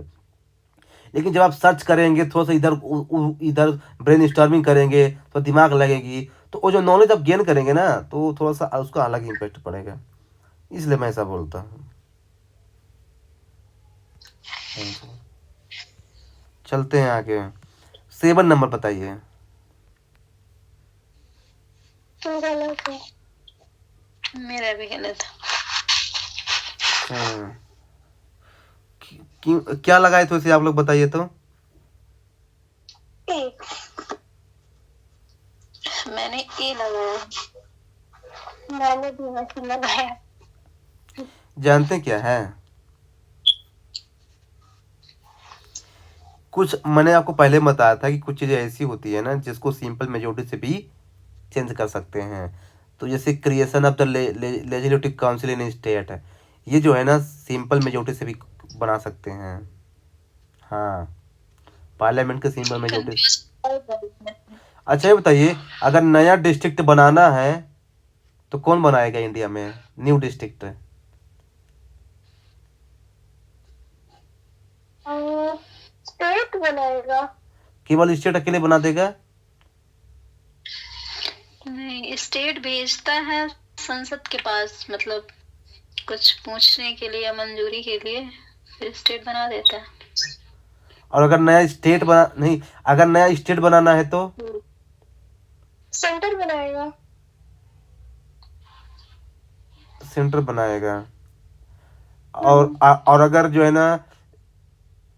लेकिन जब आप सर्च करेंगे थोड़ा सा इधर इधर ब्रेन स्टॉर्मिंग करेंगे तो दिमाग लगेगी, तो वो जो नॉलेज आप गेन करेंगे ना तो थोड़ा सा उसका अलग इम्पैक्ट पड़ेगा। इसलिए मैं ऐसा बोलता हूँ। हाँ जी। चलते हैं आगे। 7 नंबर बताइए। गलत है। मेरा भी गलत। अच्छा, क्यों क्या लगाए थे उसे आप लोग बताइए तो। ए, मैंने ए लगाया। मैंने भी वैसे लगाया। जानते क्या है, कुछ मैंने आपको पहले बताया था कि कुछ चीज़ें ऐसी होती है ना जिसको सिंपल मेजोरिटी से भी चेंज कर सकते हैं। तो जैसे creation of the legislative council in state, ये जो है ना सिंपल मेजोरिटी से भी बना सकते हैं। हाँ, पार्लियामेंट के सिंपल मेजोरिटी। अच्छा ये बताइए, अगर नया डिस्ट्रिक्ट बनाना है तो कौन बनाएगा इंडिया में न्यू डिस्ट्रिक्ट? स्टेट बनाएगा। केवल स्टेट अकेले बना देगा? नहीं, स्टेट भेजता है संसद के पास, मतलब कुछ पूछने के लिए या मंजूरी के लिए, फिर स्टेट बना देता है। और अगर नया स्टेट बना नहीं, अगर नया स्टेट बनाना है तो सेंटर बनाएगा। सेंटर बनाएगा। और अगर जो है ना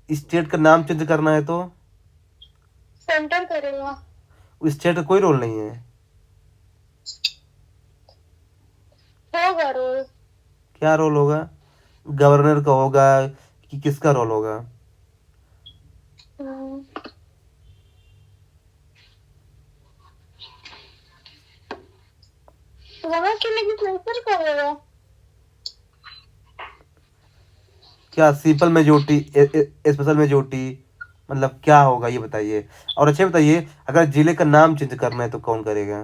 स्टेट का नाम चेंज करना है तो सेंटर करेगा। स्टेट का कोई रोल नहीं है। होगा रोल। क्या रोल होगा? गवर्नर का होगा कि किसका रोल होगा? वहाँ के लेजिस्लेचर का होगा। क्या सिंपल मेजोरिटी, स्पेशल मेजोरिटी, मतलब क्या होगा ये बताइए। और अच्छा बताइए, अगर जिले का नाम चेंज करना है तो कौन करेगा?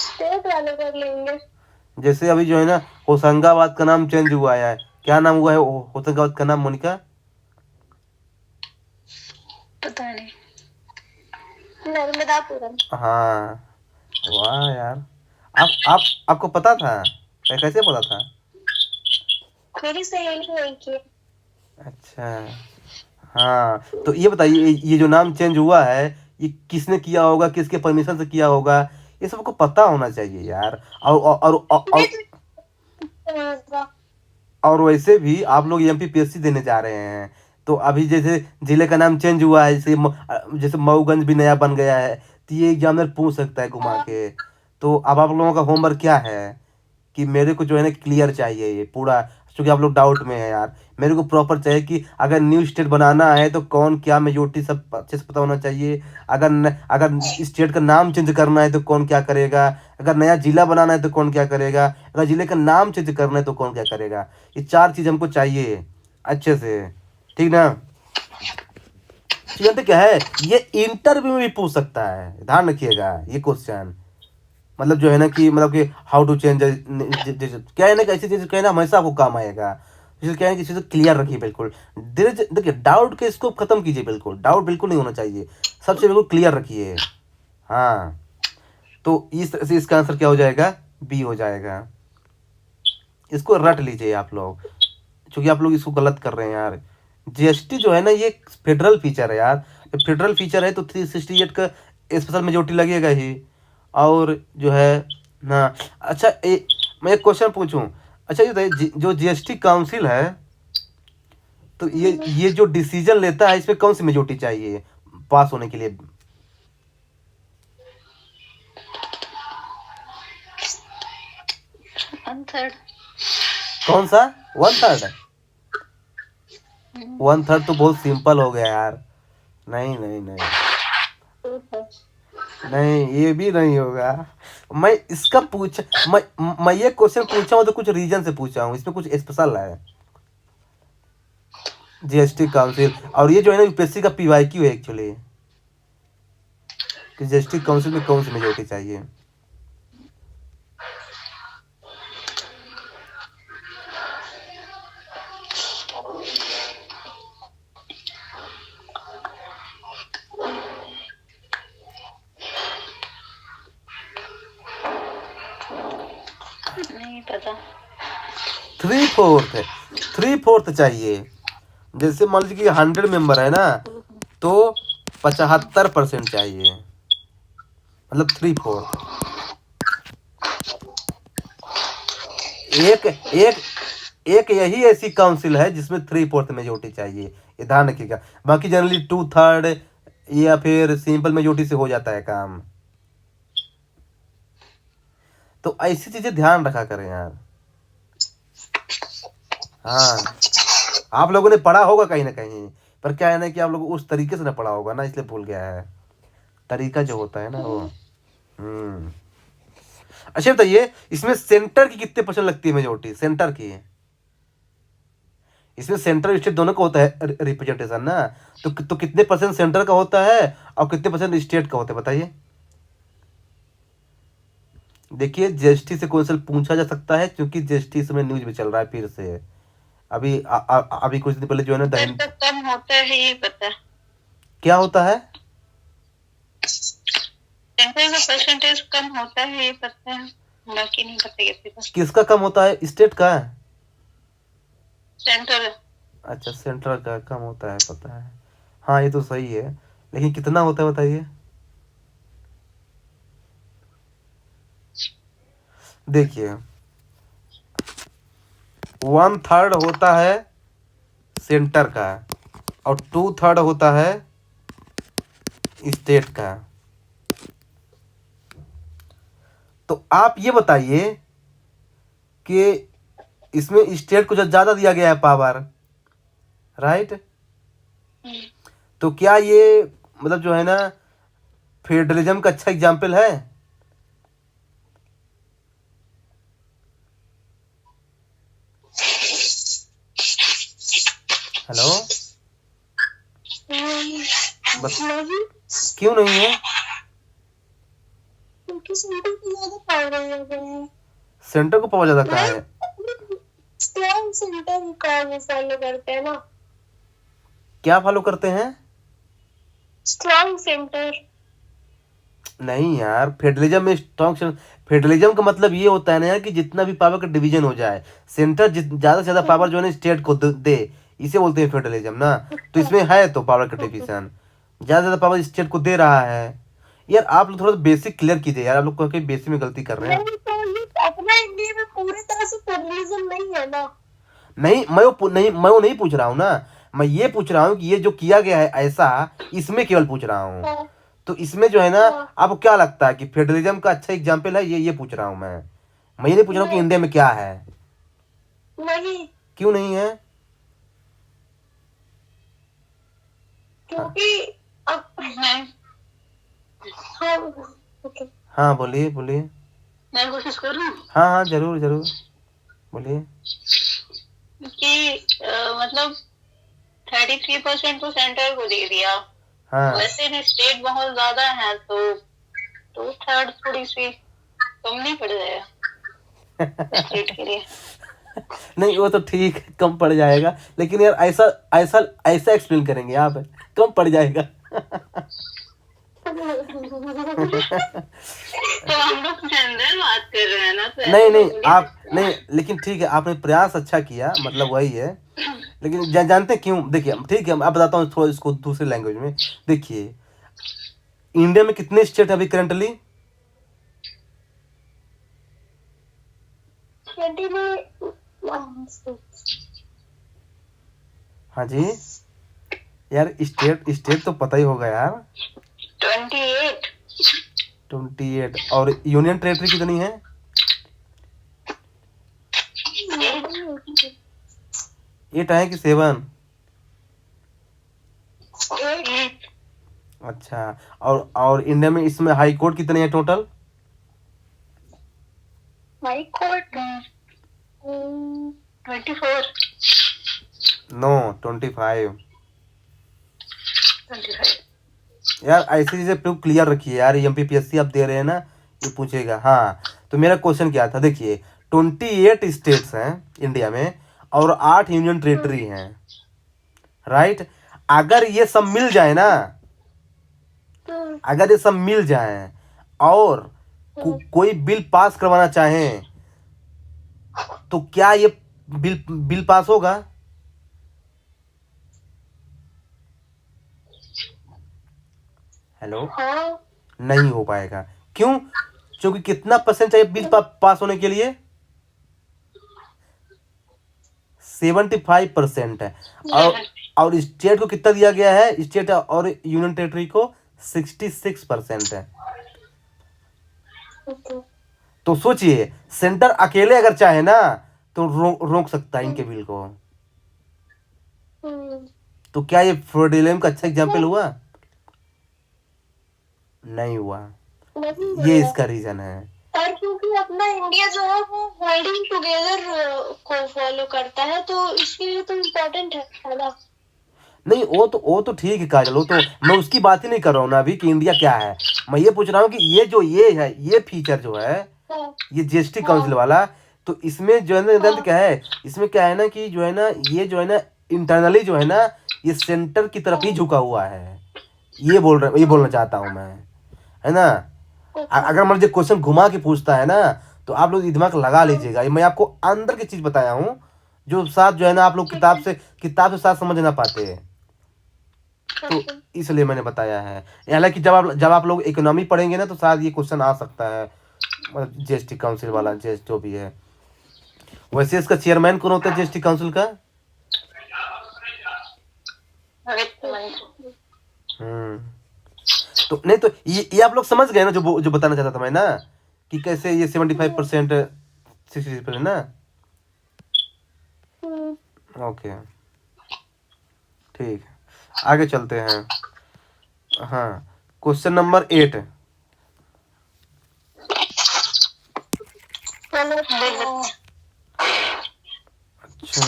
स्टेट वाले कर लेंगे। जैसे अभी जो है ना होशंगाबाद का नाम चेंज हुआ है, क्या नाम हुआ है होशंगाबाद का नाम मोनिका? पता नहीं। नर्मदापुरम। हाँ, वाह यार, आपको पता था? कैसे पता था? मेरी सहेली वही की। अच्छा, हाँ तो ये बताइए, ये जो नाम चेंज हुआ है ये किसने किया होगा, किसके परमिशन से किया होगा, ये सबको पता होना चाहिए यार। और वैसे भी आप लोग एमपीपीएससी देने जा रहे हैं, तो अभी जैसे जिले का नाम चेंज हुआ है, जैसे मऊगंज भी नया बन गया है, तो ये एग्जामिनर पूछ सकता है घुमा के। तो अब आप लोगों का होमवर्क क्या है कि मेरे को जो है ना क्लियर चाहिए ये पूरा, क्योंकि आप लोग डाउट में है यार। मेरे को प्रॉपर चाहिए कि अगर न्यू स्टेट बनाना है तो कौन क्या मेजोरिटी सब अच्छे से पता होना चाहिए। अगर स्टेट का नाम चेंज करना है तो कौन क्या करेगा, अगर नया जिला बनाना है तो कौन क्या करेगा, अगर जिले का नाम चेंज करना है तो कौन क्या करेगा। ये 4 चीज़ हमको चाहिए अच्छे से, ठीक ना। जानते क्या है, ये इंटरव्यू में भी पूछ सकता है, ध्यान रखिएगा ये क्वेश्चन। मतलब जो है ना कि मतलब कि हाउ टू चेंज, क्या है ना कि ऐसी चीज़ क्या है ना हमेशा आपको काम आएगा। इसलिए क्या है कि चीज़ें क्लियर रखिए बिल्कुल। देखिए डाउट के इसको खत्म कीजिए, बिल्कुल डाउट बिल्कुल नहीं होना चाहिए, सबसे बिल्कुल क्लियर रखिए। हाँ, तो इस तरह से इसका आंसर क्या हो जाएगा, बी हो जाएगा। इसको रट लीजिए आप लोग, क्योंकि आप लोग इसको गलत कर रहे हैं यार। जीएसटी जो है ना ये फेडरल फीचर है यार, फेडरल फीचर है तो 368 का स्पेशल मेजोरिटी लगेगा ही। और जो है ना, अच्छा मैं एक क्वेश्चन पूछूं, अच्छा ये बताइए जो जीएसटी काउंसिल है, तो ये जो डिसीजन लेता है इसमें कौन सी मेजोरिटी चाहिए पास होने के लिए। 1/3। कौन सा 1/3? 1/3 तो बहुत सिंपल हो गया यार। नहीं नहीं नहीं नहीं, ये भी नहीं होगा। मैं इसका मैं ये क्वेश्चन पूछा हूँ तो कुछ रीजन से पूछा हूँ, इसमें कुछ स्पेशल है। जीएसटी काउंसिल, और ये जो है ना यूपीएससी का पीवाईक्यू है एक्चुअली, कि जीएसटी काउंसिल में कौन सी मेजोरिटी चाहिए। नहीं पता। 3/4 3/4 चाहिए। जैसे मान लीजिए कि 100 मेंबर है ना, तो 75% चाहिए, मतलब 3/4। एक एक एक यही ऐसी काउंसिल है जिसमें 3/4 मेजोरिटी चाहिए, ये ध्यान रखिएगा। बाकी जनरली 2/3 या फिर सिंपल मेजोरिटी से हो जाता है काम। तो ऐसी चीजें ध्यान रखा करें यार। हाँ, आप लोगों ने पढ़ा होगा कहीं ना कहीं, पर क्या है ना कि आप लोग उस तरीके से ना पढ़ा होगा ना, इसलिए भूल गया है तरीका जो होता है ना वो। अच्छा बताइए, इसमें सेंटर की कितने % लगती है मेजोरिटी, सेंटर की। इसमें सेंटर स्टेट दोनों का होता है रिप्रेजेंटेशन ना, तो कितने % सेंटर का होता है और कितने % स्टेट का होता है बताइए। देखिए जीएसटी से क्वेश्चन पूछा जा सकता है, क्योंकि जीएसटी इसमें न्यूज में चल रहा है फिर से। अभी कुछ दिन पहले जो है ना कम होता है ये पता है। क्या होता है, सेंटर का परसेंटेज कम होता है ये पता है, बाकी नहीं पता किसी को। किसका कम होता है, स्टेट का। सेंटर। अच्छा सेंट्रल का कम होता है, पता है। हाँ ये तो सही है, लेकिन कितना होता है बताइए। देखिए 1/3 होता है सेंटर का और 2/3 होता है स्टेट का। तो आप ये बताइए कि इसमें स्टेट को ज्यादा दिया गया है पावर, राइट। तो क्या ये मतलब जो है ना फेडरलिज्म का अच्छा एग्जाम्पल है। हेलो, बस क्यों नहीं है, क्योंकि सेंटर को ज्यादा पावर है। सेंटर को पावर ज्यादा कहाँ है, स्ट्रॉन्ग सेंटर का वो फॉलो करते हैं ना। क्या फॉलो करते हैं, स्ट्रॉन्ग सेंटर। नहीं यार, फेडरलिज्म में स्ट्रॉन्ग, फेडरलिज्म का मतलब ये होता है ना यार कि जितना भी पावर का डिवीजन हो जाए, सेंटर ज्यादा से ज्यादा पावर जो है ना स्टेट को दे, इसे बोलते हैं फेडरलिज्म ना। तो इसमें है तो पावर का डिवीजन, ज्यादा पावर स्टेट को दे रहा है। यार आप लोग थोड़ा बेसिक क्लियर कीजिए यार, आप लोग कहीं बेसिक में गलती कर रहे हैं। नहीं तो ये अपना इंडिया में पूरी तरह से फेडरलिज्म नहीं है ना। नहीं मैं वो नहीं पूछ रहा हूँ ना, मैं ये पूछ रहा हूँ कि ये जो किया गया है ऐसा, इसमें केवल पूछ रहा हूँ। हाँ, तो इसमें जो है ना, हाँ। आपको क्या लगता है कि फेडरलिज्म का अच्छा एग्जाम्पल है, ये पूछ रहा हूँ मैं ये नहीं पूछ रहा हूँ कि नहीं। इंडिया में क्या है। नहीं, क्यों नहीं है? क्योंकि अब हाँ, ओके। हाँ बोलिए बोलिए। मैं कोशिश करूँ हाँ जरूर जरूर बोलिए। कि मतलब 33% तो सेंटर को दे दिया। हाँ वैसे भी स्टेट बहुत ज्यादा है, तो 2/3 थोड़ी सी कम नहीं पड़ जाएगा स्टेट के लिए? नहीं वो तो ठीक है, कम पड़ जाएगा, लेकिन यार ऐसा ऐसा ऐसा एक्सप्लेन करेंगे आप, कम पड़ जाएगा। तो हम लोग जनरल बात कर रहे हैं ना, तो नहीं ऐसे नहीं तो बोल आप सकते हैं। नहीं, लेकिन ठीक है, आपने प्रयास अच्छा किया, मतलब वही है। लेकिन जानते हैं क्यों? देखिए ठीक है, मैं बताता हूँ थोड़ा इसको दूसरे लैंग्वेज में। देखिए इंडिया में कितने स्टेट है अभी करंटली? 21 हाँ जी यार, स्टेट तो पता ही होगा यार। 28 28। और यूनियन टेरिटरी कितनी है? 8 है कि 7? अच्छा। और इंडिया में इसमें हाई कोर्ट कितने हैं टोटल? High court 24 no 25। 25। यार ऐसी चीजें क्लियर रखिए यार, एमपीपीएससी आप दे रहे हैं ना, ये पूछेगा। हाँ तो मेरा क्वेश्चन क्या था, देखिए 28 स्टेट्स हैं इंडिया में और 8 यूनियन टेरिटरी हैं, राइट। अगर ये सब मिल जाए ना, अगर ये सब मिल जाए और कोई बिल पास करवाना चाहें, तो क्या ये बिल पास होगा? हेलो? हाँ, नहीं हो पाएगा। क्यों? क्योंकि कितना परसेंट चाहिए बिल पास होने के लिए? 75% है। और स्टेट को कितना दिया गया है? स्टेट और यूनियन टेरिटरी को 66% है। तो सोचिए, सेंटर अकेले अगर चाहे ना तो रोक सकता है इनके बिल को। तो क्या ये फेडरलिज्म का अच्छा एग्जाम्पल हुआ? नहीं हुआ। ये इसका रीजन है। और क्योंकि अपना इंडिया जो है वो होल्डिंग टुगेदर को फॉलो करता है, तो इसके लिए तो इम्पोर्टेंट है ना। नहीं वो तो ठीक है काजल, वो तो मैं उसकी बात ही नहीं कर रहा हूँ ना अभी कि इंडिया क्या है। मैं ये पूछ रहा हूँ कि ये है, ये फीचर जो है, ये जीएसटी काउंसिल वाला, तो इसमें जो है ना दर्द क्या है, इसमें क्या है ना कि जो है ना, ये जो है ना इंटरनली जो है ना, ये सेंटर की तरफ ही झुका हुआ है। ये बोलना चाहता हूँ मैं, है ना। अगर मुझे क्वेश्चन घुमा के पूछता है ना, तो आप लोग दिमाग लगा लीजिएगा। मैं आपको अंदर की चीज बताया हूँ, जो साथ जो है ना आप लोग किताब से साथ समझ ना पाते हैं, तो इसलिए मैंने बताया है। हालांकि जब आप लोग इकोनॉमी पढ़ेंगे ना, तो शायद ये क्वेश्चन आ सकता है, मतलब जीएसटी काउंसिल वाला, जो भी है। वैसे इसका चेयरमैन कौन होता है जीएसटी काउंसिल का? तो नहीं, तो ये आप लोग समझ गए ना, जो बताना चाहता था मैं ना, कि कैसे ये 75% 60% ना। ओके ठीक है, आगे चलते हैं। हाँ, क्वेश्चन नंबर 8। अच्छा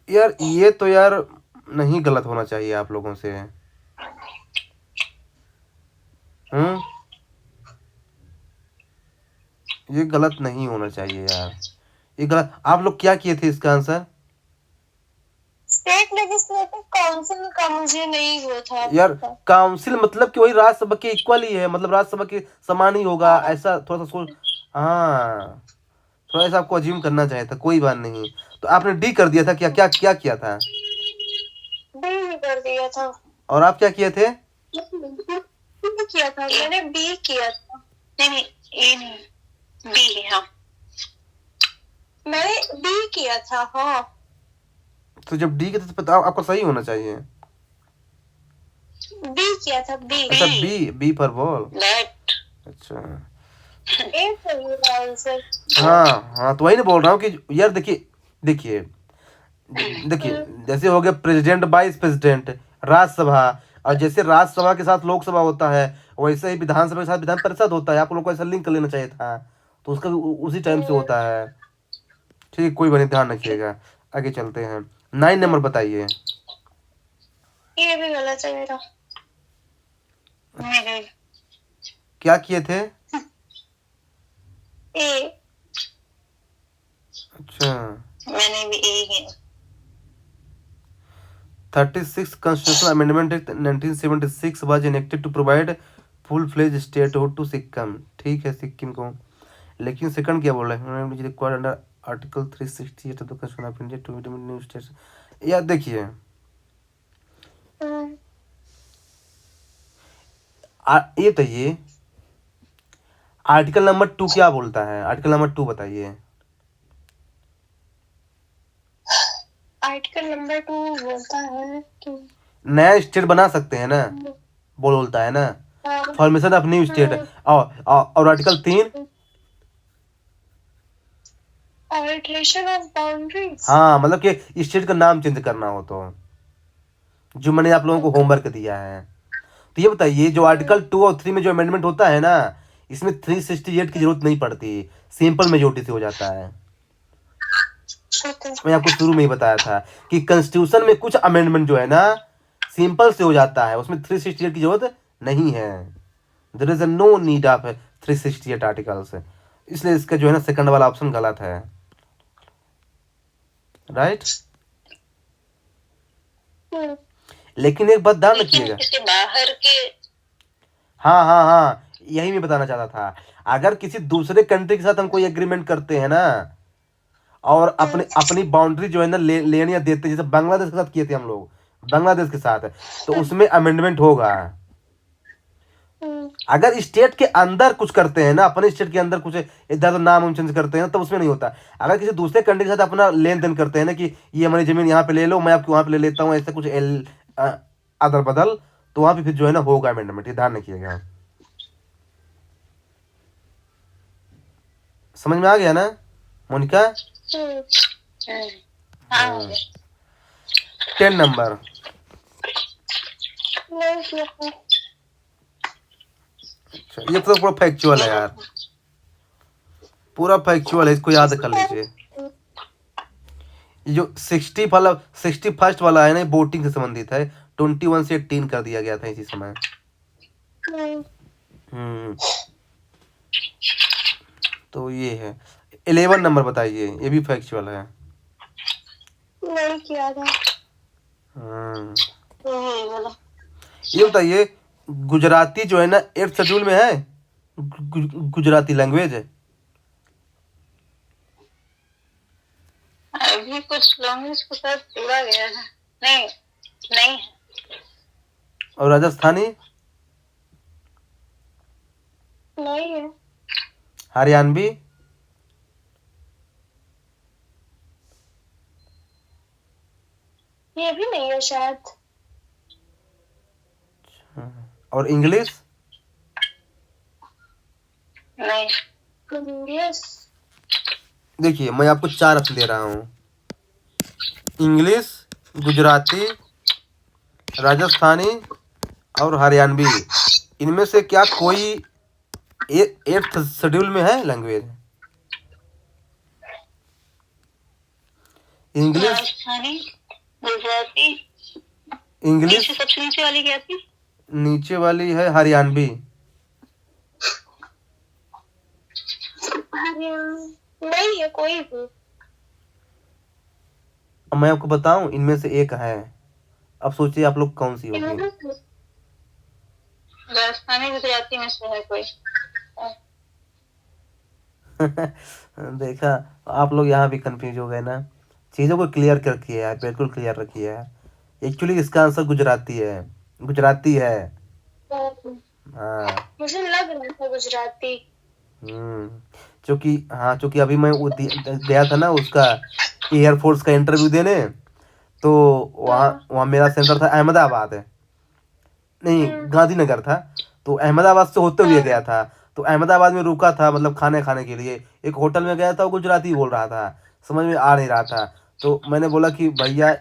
यार, ये तो यार नहीं, गलत होना चाहिए आप लोगों से। ये गलत नहीं होना चाहिए यार, ये गलत। आप लोग क्या किए थे इसका आंसर? स्टेट लेजिस्लेटिव काउंसिल का मुझे नहीं हुआ था यार काउंसिल मतलब कि वही राज्यसभा के इक्वल ही है, मतलब राज्यसभा के समान ही होगा, ऐसा थोड़ा सा सोच। हाँ, थोड़ा सा आपको अज्यूम करना चाहिए था, कोई बात नहीं। तो आपने डी कर दिया था, क्या क्या क्या किया था? डी कर कर दिया था। और आप क्या किए थे? किया था मैंने, बी किया था। नहीं ए नहीं, बी है। हाँ मैंने बी किया था। हाँ तो जब डी के थे तो पता आपको सही होना चाहिए। बी किया था, बी। अच्छा बी फॉर बॉल। दैट। अच्छा ए सही है आंसर। हाँ तो वही नहीं बोल रहा हूँ कि यार देखिए देखिए देखिए, जैसे हो गया प्रेसिडेंट वाइस प्रेसिडेंट, राज्यसभा, और जैसे राज्यसभा के साथ लोकसभा होता है वैसे ही विधानसभा के साथ विधान परिषद होता है। आप लोग को ऐसा लिंक कर लेना चाहिए था, तो उसका भी उसी टाइम से होता है। ठीक है, कोई बनी, ध्यान रखिएगा। आगे चलते हैं। 9 नंबर बताइए। ये भी गलत है मेरा। मेरे क्या किए थे? ए। अच्छा मैंने भी ए ही। 36 Constitutional Amendment Act 1976 was enacted to provide full-fledged statehood to Sikkim. ठीक है, सिक्किम को। लेकिन सेकंड क्या बोल रहे हैं? Required under article 368 of the constitution of India to new states. यार देखिए, ये बताइए आर्टिकल नंबर 2 क्या बोलता है? आर्टिकल नंबर 2 बताइए। आर्टिकल नंबर 2 बोलता है कि नया स्टेट बना सकते हैं ना, बोलता है ना, फॉर्मेशन ऑफ न्यू स्टेट। और आर्टिकल 3 अल्टरेशन ऑफ बाउंड्रीज। हाँ, मतलब कि स्टेट का नाम चेंज करना हो तो, जो मैंने आप लोगों को होमवर्क दिया है। तो ये बताइए, जो आर्टिकल 2 और 3 में जो अमेंडमेंट होता है ना, इसमें 368 की जरूरत नहीं पड़ती, सिंपल मेजोरिटी से हो जाता है। मैं आपको शुरू में ही बताया था कि कॉन्स्टिट्यूशन में कुछ अमेंडमेंट जो है ना सिंपल से हो जाता है, उसमें 368 की जरूरत नहीं है। There is no need of 368 articles. इसलिए इसका जो है ना सेकंड वाला ऑप्शन गलत है। राइट? लेकिन एक बात ध्यान रखिएगा। इसके बाहर के। हाँ, यही मैं बताना चाहता था। अगर किसी दूसरे कंट्री के साथ हम कोई एग्रीमेंट करते हैं ना, और अपनी बाउंड्री जो है ना लेने या देते, जैसे बांग्लादेश के साथ किए थे हम लोग, बांग्लादेश के साथ, तो उसमें अमेंडमेंट होगा। अगर स्टेट के अंदर कुछ करते हैं ना, अपने स्टेट के अंदर कुछ इधर नाम चेंज करते हैं ना, तो उसमें नहीं होता। अगर किसी दूसरे कंट्री के साथ अपना लेन देन करते हैं ना कि ये हमारी जमीन यहाँ पे ले लो, मैं आपको वहाँ पे ले लेता हूँ, ऐसा कुछ अदल बदल, तो वहाँ पे फिर जो है ना होगा अमेंडमेंट। ये ध्यान रखिएगा। समझ में आ गया ना मोनिका? 10 नंबर। अच्छा, ये तो पूरा फैक्चुअल है यार, पूरा फैक्चुअल है, इसको याद कर लीजिए। ये जो 61st वाला है ना, वोटिंग से संबंधित है। 21 से 18 कर दिया गया था इसी समय। तो ये है। 11 नंबर बताइए, ये भी फैक्चुअल है। नहीं किया था। ये बताइए, गुजराती जो है ना 8th शेड्यूल में है, गुजराती लैंग्वेज। अभी कुछ लैंग्वेज के साथ जोड़ा गया है। नहीं नहीं है। और राजस्थानी, नहीं है। हरियाणवी, ये भी नहीं है शायद। और इंग्लिश। नहीं। यस। देखिए, मैं आपको 4 ऑप्शन दे रहा हूँ: इंग्लिश, गुजराती, राजस्थानी और हरियाणवी। इनमें से क्या कोई 8th शेड्यूल में है language? English, Rajasthani, Gujarati, English, सबसे नीचे वाली क्या थी? नीचे वाली है हरियाणवी। नहीं है कोई भी। अब मैं आपको बताऊं, इनमें से एक है। अब सोचिए आप लोग कौन सी होगी। राजस्थानी गुजराती में से है कोई। देखा, आप लोग यहाँ भी कंफ्यूज हो गए ना। चीज़ों को क्लियर कर रखिए यार, बिल्कुल क्लियर रखिए यार। एक्चुअली इसका आंसर गुजराती है, गुजराती है। हाँ मुझे लग रहा था गुजराती। चूंकि अभी मैं गया था ना उसका एयरफोर्स का इंटरव्यू देने, तो वहाँ मेरा सेंटर था अहमदाबाद है, नहीं गांधीनगर था। तो अहमदाबाद से होते हुए गया था, तो अहमदाबाद में रुका था मतलब खाने के लिए। एक होटल में गया था, वो गुजराती बोल रहा था, समझ में आ नहीं रहा था। तो मैंने बोला कि भैया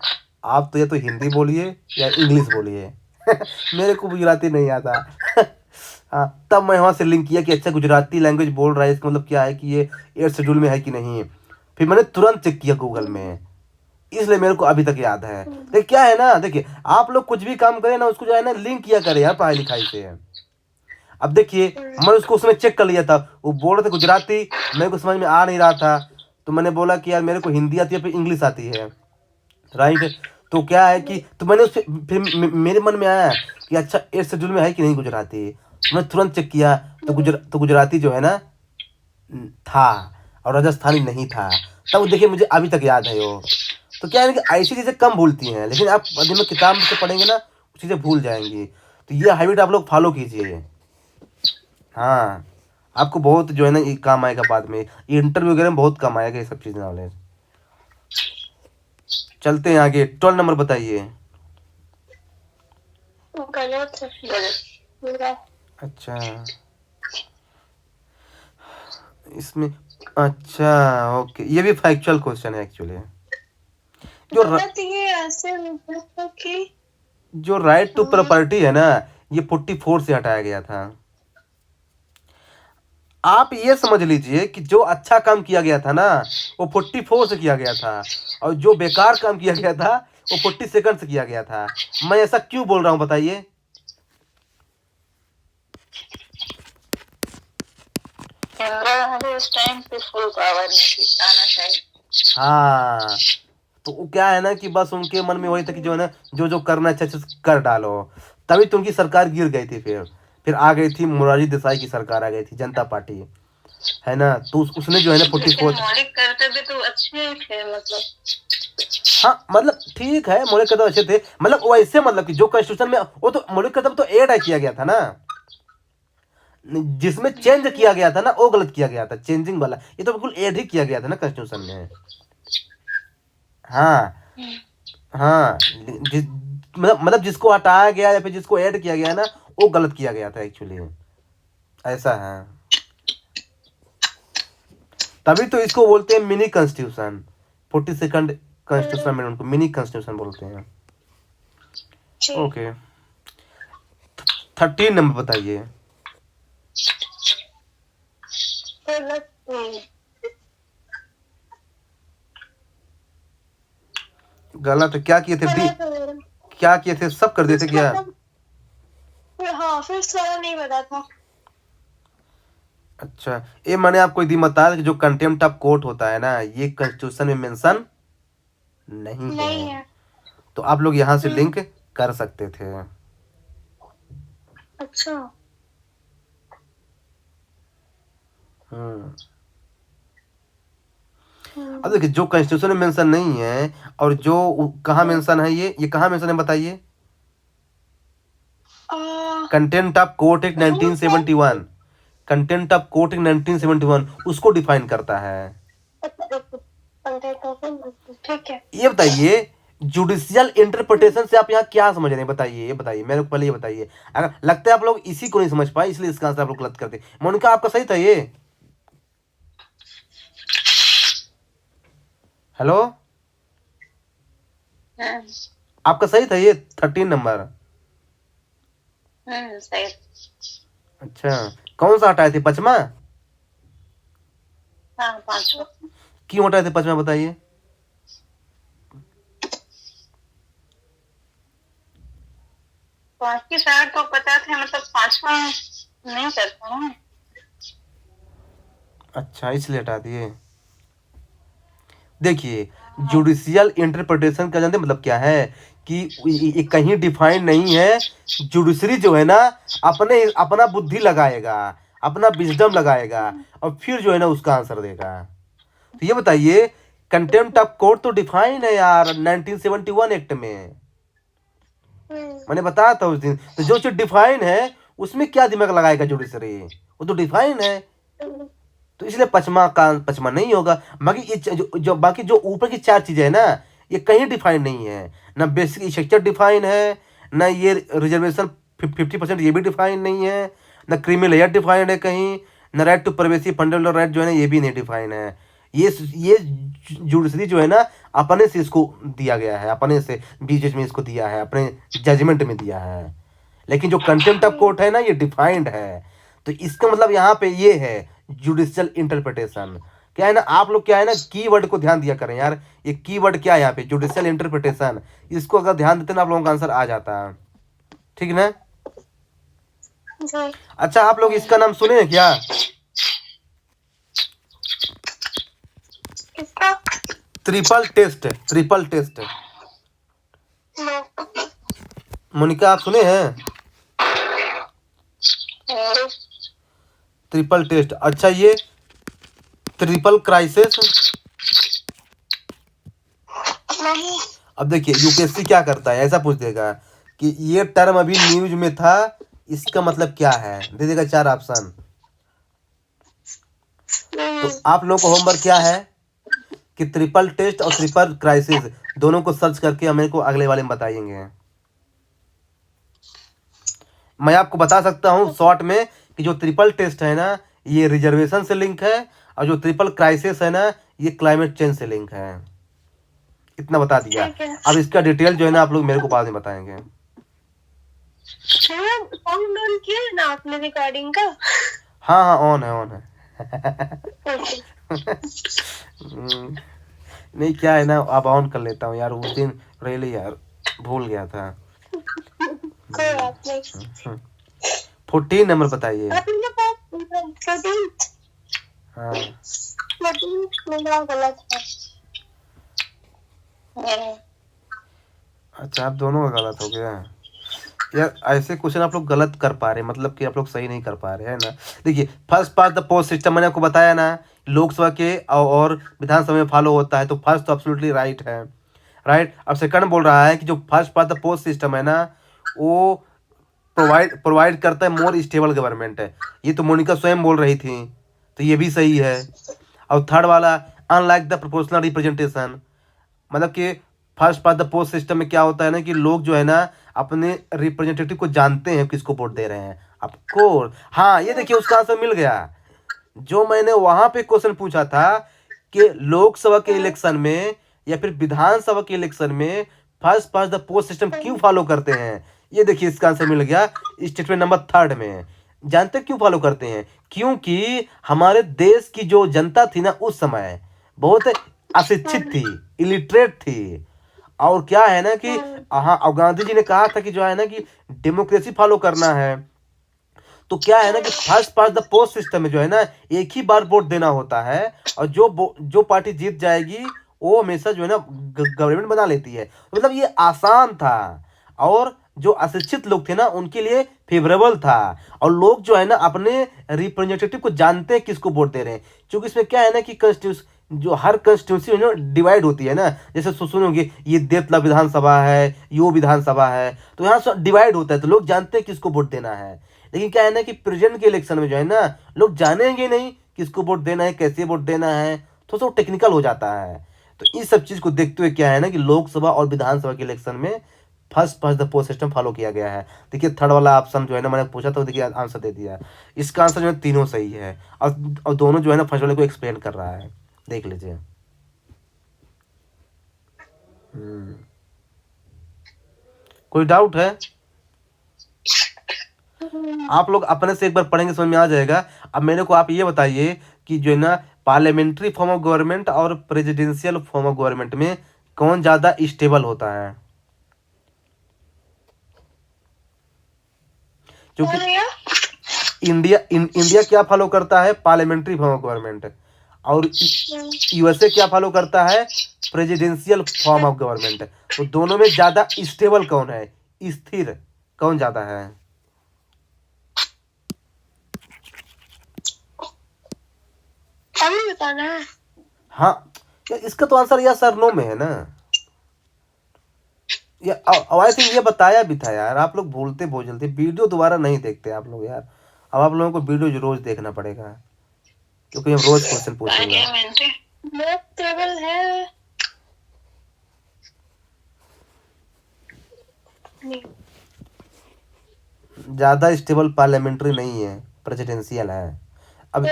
आप तो या तो हिंदी बोलिए या इंग्लिश बोलिए मेरे को गुजराती नहीं आता हाँ, तब मैं वहाँ से लिंक किया कि अच्छा गुजराती लैंग्वेज बोल रहा है, इसका मतलब क्या है कि ये 8th शेड्यूल में है कि नहीं। फिर मैंने तुरंत चेक किया गूगल में, इसलिए मेरे को अभी तक याद है। देखिए क्या है ना, देखिए आप लोग कुछ भी काम करें ना, उसको जो है ना लिंक किया करें यार पढ़ाई लिखाई से। अब देखिए मैं उसको उसमें चेक कर लिया था, वो बोल रहे थे गुजराती, मेरे को समझ में आ नहीं रहा था। तो मैंने बोला कि यार मेरे को हिंदी आती है फिर इंग्लिश आती है, राइट। तो क्या है कि तो मैंने उससे फिर मेरे मन में आया कि अच्छा 8th शेड्यूल में है कि नहीं गुजराती। तो मैं तुरंत चेक किया, तो गुजराती जो है ना था, और राजस्थानी नहीं था। तब देखिए मुझे अभी तक याद है वो। तो क्या है कि ऐसी चीज़ें कम भूलती हैं, लेकिन आप यदि में किताब से पढ़ेंगे ना चीज़ें भूल जाएंगी। तो ये हैबिट आप लोग फॉलो कीजिए। हाँ, आपको बहुत जो है ना ये काम आएगा बाद में, ये इंटरव्यू वगैरह में बहुत काम आएगा ये सब चीज़ नॉलेज। चलते हैं आगे, 12 नंबर बताइए। गलत है। अच्छा इसमें, अच्छा ओके, ये भी फैक्चुअल क्वेश्चन है एक्चुअली। ये ऐसे कि जो राइट टू प्रॉपर्टी है ना, ये 44 से हटाया गया था। आप ये समझ लीजिए कि जो अच्छा काम किया गया था ना वो 44 से किया गया था, और जो बेकार काम किया गया था वो 42 से किया गया था। मैं ऐसा क्यों बोल रहा हूं बताइए? उस टाइम पे फुल पावर नहीं, हाँ, तो वो क्या है ना कि बस उनके मन में वही था कि जो है ना जो जो करना अच्छा अच्छा कर डालो, तभी तो उनकी सरकार गिर गई थी। फिर आ गई थी मोरारजी देसाई की सरकार, आ गई थी जनता पार्टी, है ना। तो उसने जो है ना 44 मौलिक कर्तव्य तो अच्छे थे मतलब। हाँ मतलब ठीक है, मौलिक कर्तव्य अच्छे थे, मतलब वैसे मतलब कि जो कॉन्स्टिट्यूशन में वो तो मौलिक कर्तव्य तो ऐड किया गया था ना, जिसमें चेंज किया गया था ना वो गलत किया गया था, चेंजिंग वाला ये तो बिल्कुल ऐड ही किया गया था ना कॉन्स्टिट्यूशन में। हाँ हाँ, मतलब जिसको हटाया गया या फिर जिसको ऐड किया गया ना वो गलत किया गया था एक्चुअली, ऐसा है। तभी तो इसको बोलते हैं mini constitution. 42nd constitution amendment को मिनी कॉन्स्टिट्यूशन बोलते हैं। ओके 13 नंबर बताइए। गलत क्या किए थे? क्या किए थे? सब कर देते क्या? हाँ फिर सारा नहीं बता था। अच्छा, ये मैंने आपको यदि बताया कि जो कंटेम्प्ट ऑफ कोर्ट होता है ना ये कॉन्स्टिट्यूशन में मेंशन नहीं है। तो आप लोग यहाँ से लिंक कर सकते थे। अच्छा अब देखिए जो कॉन्स्टिट्यूशन में मेंशन नहीं है और जो कहाँ मेंशन है, ये कहाँ मेंशन है बताइए? Contempt of court act 1971, contempt of court act 1971 उसको डिफाइन करता है। ठीक है, ये बताइए जुडिशियल इंटरप्रिटेशन से आप यहाँ क्या समझ रहे हैं बताइए, ये बताइए मेरे को पहले ये बताइए। अगर लगता है आप लोग इसी को नहीं समझ पाए इसलिए इसका आंसर आप लोग गलत करते। मोनिका आपका सही था ये? हेलो आपका सही था ये 13 नंबर? सही। अच्छा कौन सा हटाए थे? 5वां? हाँ 5वां। क्यों हटाए थे 5वां बताइए? बाकी सारे तो पता थे, मतलब 5वां नहीं करता ना। अच्छा इसलिए हटा दिए। देखिए जुडिशियल इंटरप्रिटेशन का जानते मतलब क्या है कि ये कहीं डिफाइन नहीं है। जुडिशरी जो है ना अपना बुद्धि लगाएगा, अपना विजडम लगाएगा और फिर जो है ना उसका आंसर देगा। तो ये बताइए कंटेम्प्ट ऑफ कोर्ट तो डिफाइन है यार 1971 एक्ट में, मैंने बताया था उस दिन। तो जो चीज डिफाइन है उसमें क्या दिमाग लगाएगा जुडिशरी, वो तो डिफाइन है। तो इसलिए पचमा नहीं होगा। बाकी ये बाकी जो ऊपर की 4 चीजें है ना, ये कहीं डिफाइन नहीं है। ना बेसिक स्ट्रक्चर डिफाइन है, ना ये रिजर्वेशन 50% ये भी डिफाइन नहीं है, ना क्रीमी लेयर डिफाइंड है कहीं, ना right to privacy fundamental right जो है ना ये भी नहीं डिफाइन है। ये जुडिशरी जो है ना अपने से इसको दिया गया है, अपने से बीच में इसको दिया है, अपने जजमेंट में दिया है। लेकिन जो कंटेम्प्ट ऑफ कोर्ट है ना ये डिफाइंड है। तो इसका मतलब यहाँ पे ये है जुडिशियल इंटरप्रिटेशन। क्या है ना, आप लोग क्या है ना कीवर्ड को ध्यान दिया करें यार। ये कीवर्ड क्या है यहाँ पे, जुडिशियल इंटरप्रिटेशन। इसको अगर ध्यान देते ना आप लोगों का आंसर आ जाता है। ठीक है ना। अच्छा आप लोग इसका नाम सुने हैं क्या? Triple test. Triple test Monika आप सुने हैं? Triple test. अच्छा ये ट्रिपल क्राइसिस। अब देखिए यूपीएससी क्या करता है, ऐसा पूछ देगा कि ये टर्म अभी न्यूज में था, इसका मतलब क्या है, दे देगा 4 ऑप्शन। तो आप लोगों को होमवर्क क्या है कि ट्रिपल टेस्ट और ट्रिपल क्राइसिस दोनों को सर्च करके हमें को अगले वाले में बताएंगे। मैं आपको बता सकता हूँ शॉर्ट में कि जो ट्रिपल टेस्ट है ना ये रिजर्वेशन से लिंक है, और जो ट्रिपल क्राइसिस है ना ये क्लाइमेट चेंज से लिंक है। इतना बता दिया। अब इसका डिटेल जो है ना आप लोग मेरे को बाद में बताएंगे। साउंड ऑन किया है ना आपने रिकॉर्डिंग का? हाँ हाँ ऑन है, ऑन है। नहीं क्या है ना अब ऑन कर लेता हूँ यार, उस दिन रियली यार भूल गया था। 14 नंबर बताइए। हाँ अच्छा आप दोनों का गलत हो गया यार। ऐसे क्वेश्चन आप लोग गलत कर पा रहे हैं, मतलब कि आप लोग सही नहीं कर पा रहे हैं ना। देखिए first part the post system मैंने आपको बताया ना, लोकसभा के और विधानसभा में फॉलो होता है, तो फर्स्ट तो एब्सोल्युटली राइट है, राइट। अब सेकंड बोल रहा है कि जो first part the post system है ना वो प्रोवाइड करता है मोर स्टेबल गवर्नमेंट है, ये तो मोनिका स्वयं बोल रही थी, तो ये भी सही है। और थर्ड वाला अनलाइक द प्रोपोर्शनल रिप्रेजेंटेशन, मतलब कि first part the post system में क्या होता है ना कि लोग जो है ना अपने रिप्रेजेंटेटिव को जानते हैं किसको वोट दे रहे हैं आपको। हाँ ये देखिए उसका आंसर मिल गया। जो मैंने वहां पे क्वेश्चन पूछा था कि लोकसभा के इलेक्शन में या फिर विधानसभा के इलेक्शन में first past the post system क्यों फॉलो करते हैं, ये देखिए इसका आंसर मिल गया स्टेटमेंट नंबर 3 में। जानते क्यों फॉलो करते हैं? क्योंकि हमारे देश की जो जनता थी ना उस समय बहुत अशिक्षित थी, इलिटरेट थी। और क्या है ना कि हाँ और गांधी जी ने कहा था कि जो है ना कि डेमोक्रेसी फॉलो करना है, तो क्या है ना कि first past the post system में जो है ना एक ही बार वोट देना होता है, और जो पार्टी जीत जाएगी वो हमेशा जो है ना गवर्नमेंट बना लेती है। मतलब ये आसान था, और जो अशिक्षित लोग थे ना उनके लिए फेवरेबल था। और लोग जो है ना अपने रिप्रेजेंटेटिव को जानते हैं किसको वोट दे रहे हैं, क्योंकि इसमें क्या है ना कि जो हर कंस्टिट्यूंसी में डिवाइड होती है ना, जैसे सुनोगे ये देवतला विधानसभा है, यो विधानसभा है, तो यहाँ डिवाइड होता है, तो लोग जानते हैं किसको वोट देना है। लेकिन क्या है ना कि प्रेजेंट के इलेक्शन में जो है ना लोग जानेंगे नहीं किसको वोट देना है, कैसे वोट देना है, तो सब टेक्निकल हो जाता है। तो इस सब चीज को देखते हुए क्या है ना कि लोकसभा और विधानसभा के इलेक्शन में first past the post system follow किया गया है। देखिए थर्ड वाला ऑप्शन जो है ना मैंने पूछा था, देखिए आंसर दे दिया। इसका आंसर जो है तीनों सही है, और दोनों जो है ना फर्स्ट वाले को एक्सप्लेन कर रहा है, देख लीजिए। कोई डाउट है? आप लोग अपने से एक बार पढ़ेंगे समझ में आ जाएगा। अब मेरे को आप ये बताइए कि जो है ना पार्लियामेंट्री फॉर्म ऑफ गवर्नमेंट और प्रेसिडेंशियल फॉर्म ऑफ गवर्नमेंट में कौन ज्यादा स्टेबल होता है? क्योंकि इंडिया क्या फॉलो करता है? Parliamentary form of government. और यूएसए क्या फॉलो करता है? Presidential form of government. तो दोनों में ज्यादा स्टेबल कौन है, स्थिर कौन ज्यादा है? हमें बताना है। हाँ इसका तो आंसर यस और नो में है ना, आई थिंक ये बताया भी था यार, आप लोग भूलते बहुत जल्दी, वीडियो दोबारा नहीं देखते आप लोग यार। अब आप लोगों को वीडियो रोज देखना पड़ेगा, क्योंकि हम रोज क्वेश्चन पूछेंगे। पार्लियामेंट्री ट्रेवल है नहीं। ज्यादा स्टेबल पार्लियामेंट्री नहीं है, प्रेसिडेंशियल है। अब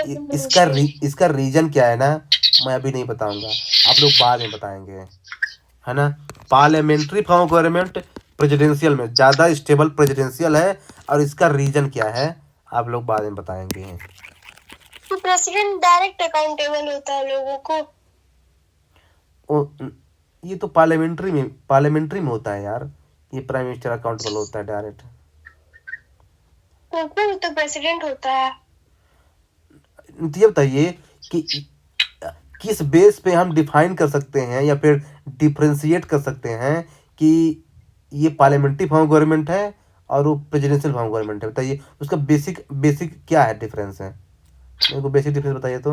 इसका रीजन क्या है ना, मैं अभी नहीं बताऊंगा, आप लोग बाद में बताएंगे, है ना। Parliamentary form of government presidential में ज़्यादा स्टेबल प्रेसिडेंशियल है, और इसका रीजन क्या है आप लोग बाद में बताएंगे। तो प्रेसिडेंट डायरेक्ट अकाउंटेबल होता है लोगों को। ये तो पार्लियामेंट्री में होता है यार, ये प्राइम मिनिस्टर अकाउंटेबल होता है डायरेक्ट। तो प्रेसिडेंट होता है। ये बताइए कि किस बेस पे हम डिफाइन कर सकते हैं या फिर डिफ्रेंशिएट कर सकते हैं कि ये पार्लियामेंट्री फॉर्म गवर्नमेंट है और वो प्रेसिडेंशियल फॉर्म गवर्नमेंट है। बताइए उसका बेसिक क्या है, डिफरेंस है, मेरे को बेसिक डिफरेंस बताइए तो।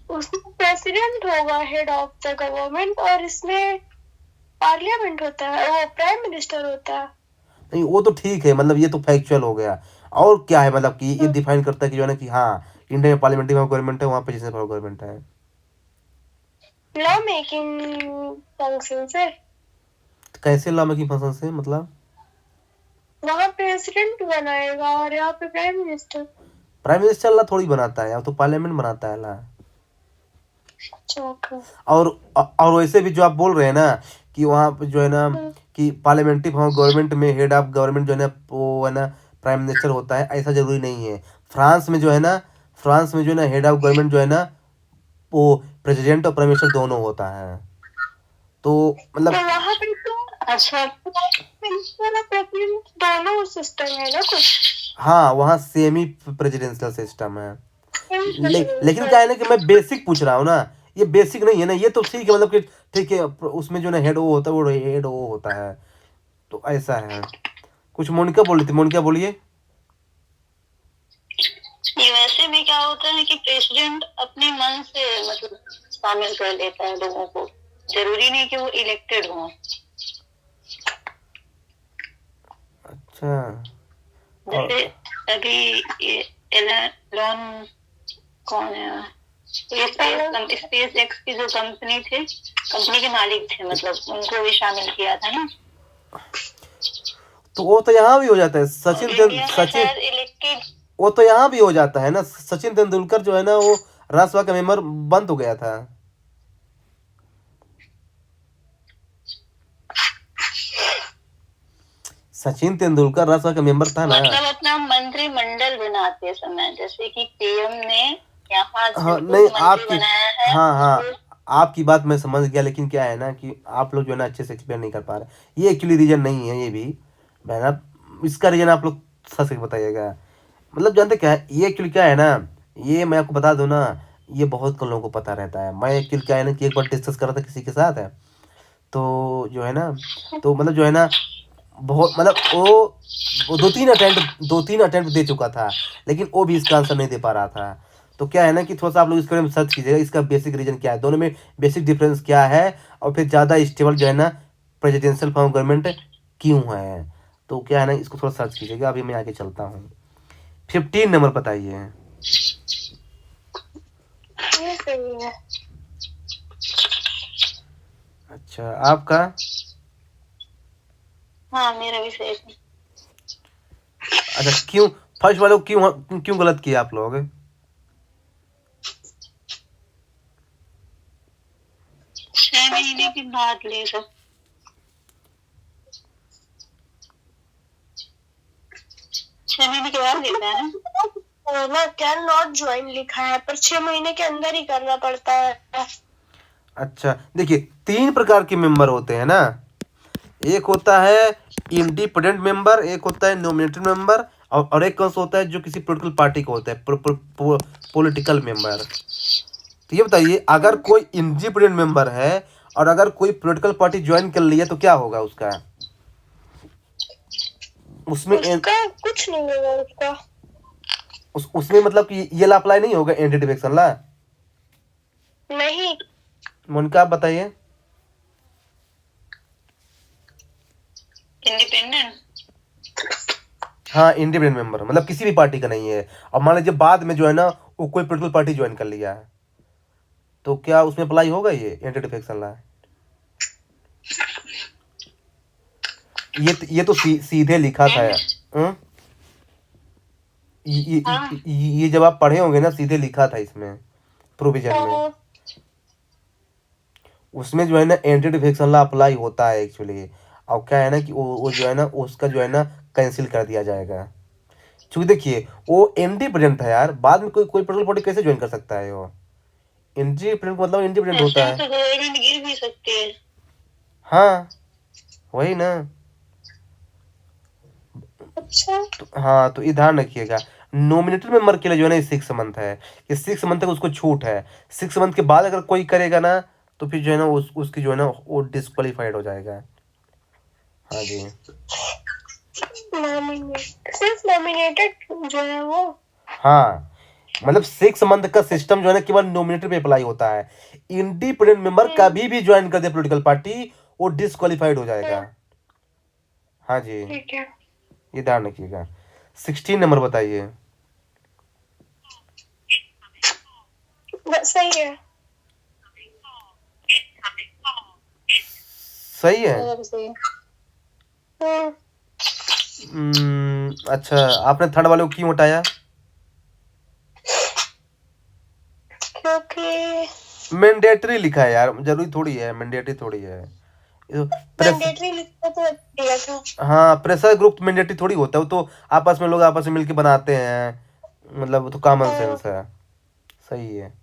उसमें प्रेसिडेंट होगा हेड ऑफ द गवर्नमेंट, और इसमें पार्लियामेंट होता है, वो प्राइम मिनिस्टर होता है। नहीं वो तो ठीक है, मतलब ये तो फैक्चुअल हो गया। और क्या है, मतलब कि ये डिफाइन करता है कि जो है ना कि हाँ इंडिया में पार्लियामेंट्री फॉर्म गवर्नमेंट है, वहाँ पे जिसने फॉर्म गवर्नमेंट है। लॉ मेकिंग फंक्शन से। कैसे लॉ मेकिंग फंक्शन से, मतलब वहाँ प्रेसिडेंट बनाएगा और यहाँ पे प्राइम मिनिस्टर। प्राइम मिनिस्टर ला थोड़ी बनाता है, तो पार्लियामेंट बनाता है ला। और वैसे भी जो आप बोल रहे हैं ना कि वहाँ पे जो है ना कि पार्लियामेंट्री फॉर्म गवर्नमेंट में हेड ऑफ गवर्नमेंट जो है ना वो है ना प्राइम मिनिस्टर होता है, ऐसा जरूरी नहीं है। फ्रांस में जो है ना हेड ऑफ गवर्नमेंट जो है ना वो प्रेसिडेंट और प्राइम मिनिस्टर दोनों होता है। तो मतलब वहाँ पे तो अच्छा मिनिस्टर और प्रेसिडेंट दोनों सिस्टम है ना कुछ। हाँ वहाँ सेमी प्रेसिडेंशियल सिस्टम है। लेकिन क्या है ना कि मैं बेसिक पूछ रहा हूँ ना, ये बेसिक नहीं है ना, ये तो ठीक है, मतलब कि ठीक है उसमें जो ना हेड वो होता है, वो हेड वो होता है, तो ऐसा है। कुछ मोनिका बोल रही थी, मोनिका बोलिए। यूएसए में क्या होता है कि प्रेसिडेंट अपने मन से मतलब शामिल कर लेता है लोगों को, जरूरी नहीं कि वो इलेक्टेड हो। अच्छा जैसे अभी एलन कौन है, स्पेस एक्स की जो कंपनी के मालिक थे, मतलब उनको भी शामिल किया था ना। तो वो तो यहाँ भी हो जाता है, सचिन इलेक्टेड वो तो यहाँ भी हो जाता है ना। सचिन तेंदुलकर जो है ना वो राज्यसभा का मेंबर बंद हो गया था। सचिन तेंदुलकर राज्यसभा का मेंबर था ना। मतलब अपना मंत्रिमंडल बनाते समय, जैसे कि पीएम ने यहाँ हाँ नहीं आपकी हाँ आपकी बात मैं समझ गया, लेकिन क्या है ना कि आप लोग जो है ना अच्छे से एक्सप्लेन नहीं कर पा रहे। ये एक्चुअली रीजन नहीं है, ये भी है ना, इसका रीजन आप लोग सच से बताइएगा। मतलब जानते क्या है, ये एक्चुअली क्या है ना, ये मैं आपको बता दूं ना, ये बहुत कम लोगों को पता रहता है। मैं एक्चुअली क्या है ना कि एक बार डिस्कस कर रहा था किसी के साथ है, तो जो है ना तो मतलब जो है ना बहुत मतलब वो दो तीन अटेम्प्ट दे चुका था, लेकिन वो भी इसका आंसर नहीं दे पा रहा था। तो क्या है ना कि थोड़ा सा आप लोग इसके बारे में सर्च कीजिएगा, इसका बेसिक रीजन क्या है, दोनों में बेसिक डिफरेंस क्या है, और फिर ज़्यादा स्टेबल जो है ना प्रेसिडेंशियल फॉर्म गवर्नमेंट क्यों है। तो क्या है ना इसको थोड़ा सर्च कीजिएगा। अभी मैं आगे चलता हूँ। 15 नंबर बताइए। अच्छा आपका? हाँ मेरा भी सही है। अच्छा क्यों फर्स्ट वाले को क्यों गलत किया आप लोग? 6 महीने की बात ले सब, 6 महीने के बाद लेता है ना। कैन नॉट ज्वाइन लिखा है, पर 6 महीने के अंदर ही करना पड़ता है। अच्छा देखिए 3 प्रकार के मेंबर होते हैं ना, एक होता है इंडिपेंडेंट मेंबर, एक होता है नॉमिनेटेड मेंबर, और एक कौन सा होता है जो किसी पॉलिटिकल पार्टी का होता है, पॉलिटिकल मेंबर। तो ये बताइए अगर कोई इंडिपेंडेंट मेंबर है और अगर कोई पॉलिटिकल पार्टी ज्वाइन कर लिया तो क्या होगा उसका? उसमें कुछ नहीं होगा उसका। उसमें मतलब कि ये ला अप्लाई नहीं होगा, एंटी डिफेक्शन ला नहीं। मोनिका आप बताइए। हाँ इंडिपेंडेंट मेंबर, मतलब किसी भी पार्टी का नहीं है। और मान लीजिए बाद में जो है ना वो कोई पोलिटिकल पार्टी ज्वाइन कर लिया है, तो क्या उसमें अप्लाई होगा ये एंटी डिफेक्शन लॉ? ये तो सीधे लिखा था यार। हम्म? हाँ ये जब आप पढ़े होंगे ना, सीधे लिखा था इसमें प्रोविजन में। तो उसमें जो है ना एंटी डिफेक्शन लॉ अप्लाई होता है एक्चुअली। और क्या है ना कि वो जो है ना उसका जो है ना कैंसिल कर दिया जाएगा। क्योंकि देखिए वो इंडिपेंडेंट है यार, बाद में कोई पोलिटिकल पार्टी कैसे ज्वाइन कर सकता है वो? इंडिपेंडेंट मतलब इंडिपेंडेंट होता ऐसे है। तो गवर्नमेंट गिर भी सकती है। हाँ वही ना। अच्छा, तो हाँ, तो ये ध्यान रखिएगा, नॉमिनेटेड मेंबर के लिए जो है ना 6 मंथ है, कि 6 मंथ तक उसको छूट है। 6 मंथ के बाद अगर कोई करेगा ना तो फिर जो है ना उसकी जो है ना वो डिस्क्वालीफाइड हो जाएगा। हाँ जी। सिर्फ नॉमिनेटेड जो है वो। हाँ मतलब 6 मंथ का सिस्टम जो है ना केवल नॉमिनेटेड पे अप्लाई होता है। इंडिपेंडेंट मेंबर कभी भी ज्वाइन कर दे पॉलिटिकल पार्टी, वो डिस्क्वालीफाइड हो जाएगा। हाँ जी, ठीक है। ये ध्यान रखिएगा। 16 नंबर बताइए। सही है। सही है। हम्म, अच्छा, आपने थर्ड वाले को क्यों हटाया? क्योंकि मैंडेटरी लिखा है यार, जरूरी थोड़ी है, मैंडेटरी थोड़ी है। ये तो प्रेस मैंडेटरी लिखा तो दिया था। हाँ प्रेशर ग्रुप मैंडेटरी थोड़ी होता है, वो तो आपस में लोग आपस में मिलके बनाते हैं, मतलब वो तो कॉमन सेंस है। सही है।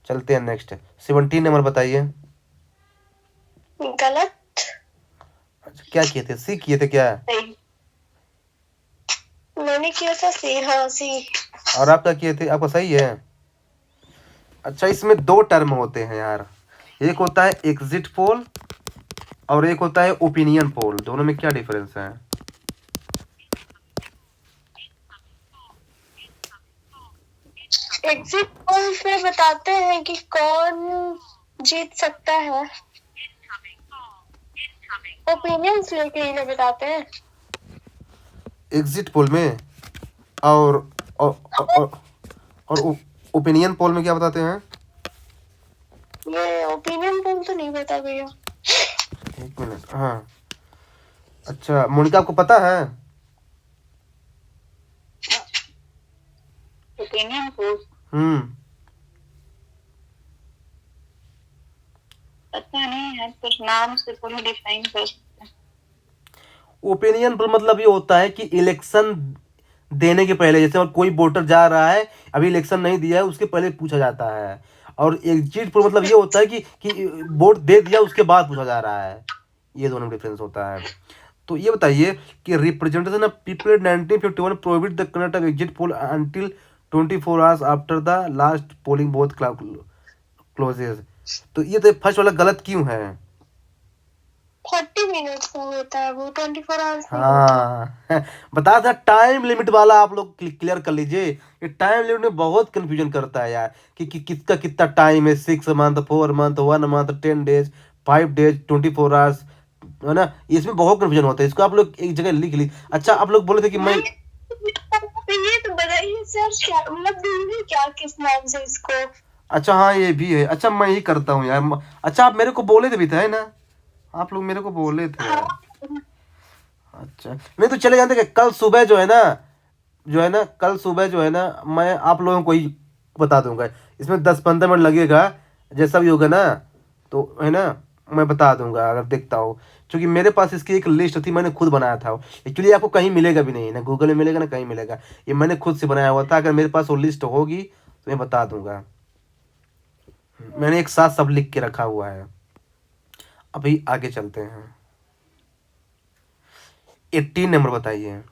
चलते हैं नेक्स्ट, 17 नंबर बताइए। गलत। अच्छा क्या किए थे, सी किए थे क्या? सही। मैंने किया था सी, हाँ सी। और आपका किए थे, आपका सही है। अच्छा इसमें 2 टर्म होते हैं यार, एक होता है एग्जिट पोल और एक होता है ओपिनियन पोल, दोनों में क्या डिफरेंस है? एग्जिट पोल पे बताते हैं कि कौन जीत सकता है, ओपिनियंस लेके ही बताते हैं। एग्जिट पोल में और और ओपिनियन पोल में क्या बताते हैं? ये ओपिनियन पोल तो नहीं बता भैया। 1 मिनट, हाँ। अच्छा मोनिका आपको पता है? ओपिनियन पोल पता नहीं है, कुछ नाम से थोड़ा डिफाइन कर सकते हैं। ओपिनियन पोल मतलब ये होता है कि इलेक्शन देने के पहले, जैसे और कोई वोटर जा रहा है अभी इलेक्शन नहीं दिया है उसके पहले पूछा जाता है। और एग्जिट पोल मतलब ये होता है कि वोट दे दिया उसके बाद पूछा जा रहा है। ये दोनों डिफरेंस होता है। तो ये बताइए कि representation of people 1951 prohibit the conduct of exit poll until 24 hours after the last polling booth closes. तो ये तो फर्स्ट वाला गलत क्यों है? 30 मिनट्स का होता है वो, 24 आवर्स। हाँ बता था, टाइम लिमिट वाला आप लोग क्लियर कर लीजिए। ये टाइम लिमिट में बहुत कंफ्यूजन करता है यार कि किसका कितना टाइम है, 6 month, 4 month, 1 month, 10 days, 5 days, 24 hours, है ना। इसमें बहुत कंफ्यूजन होता है, इसको आप लोग एक जगह लिख ली। अच्छा आप लोग बोले थे कि मैं ये तो बताइए सर, क्या मतलब दूंगी क्या, किस नाम से इसको? अच्छा हाँ ये भी है। अच्छा मैं ही करता हूँ यार। अच्छा आप मेरे को बोले थे भी था, है ना, आप लोग मेरे को बोले थे यार। अच्छा नहीं तो चले जाते कि कल सुबह कल सुबह जो है ना मैं आप लोगों को ही बता दूंगा। इसमें 10-15 मिनट लगेगा, जैसा भी होगा ना, तो है ना मैं बता दूंगा अगर देखता हूँ। क्योंकि मेरे पास इसकी एक लिस्ट थी, मैंने खुद बनाया था। एक्चुअली आपको कहीं मिलेगा भी नहीं, ना गूगल में मिलेगा ना कहीं मिलेगा, ये मैंने खुद से बनाया हुआ था। अगर मेरे पास वो लिस्ट होगी तो मैं बता दूंगा। मैंने एक साथ सब लिख के रखा हुआ है। अभी आगे चलते हैं, 18 नंबर बताइए।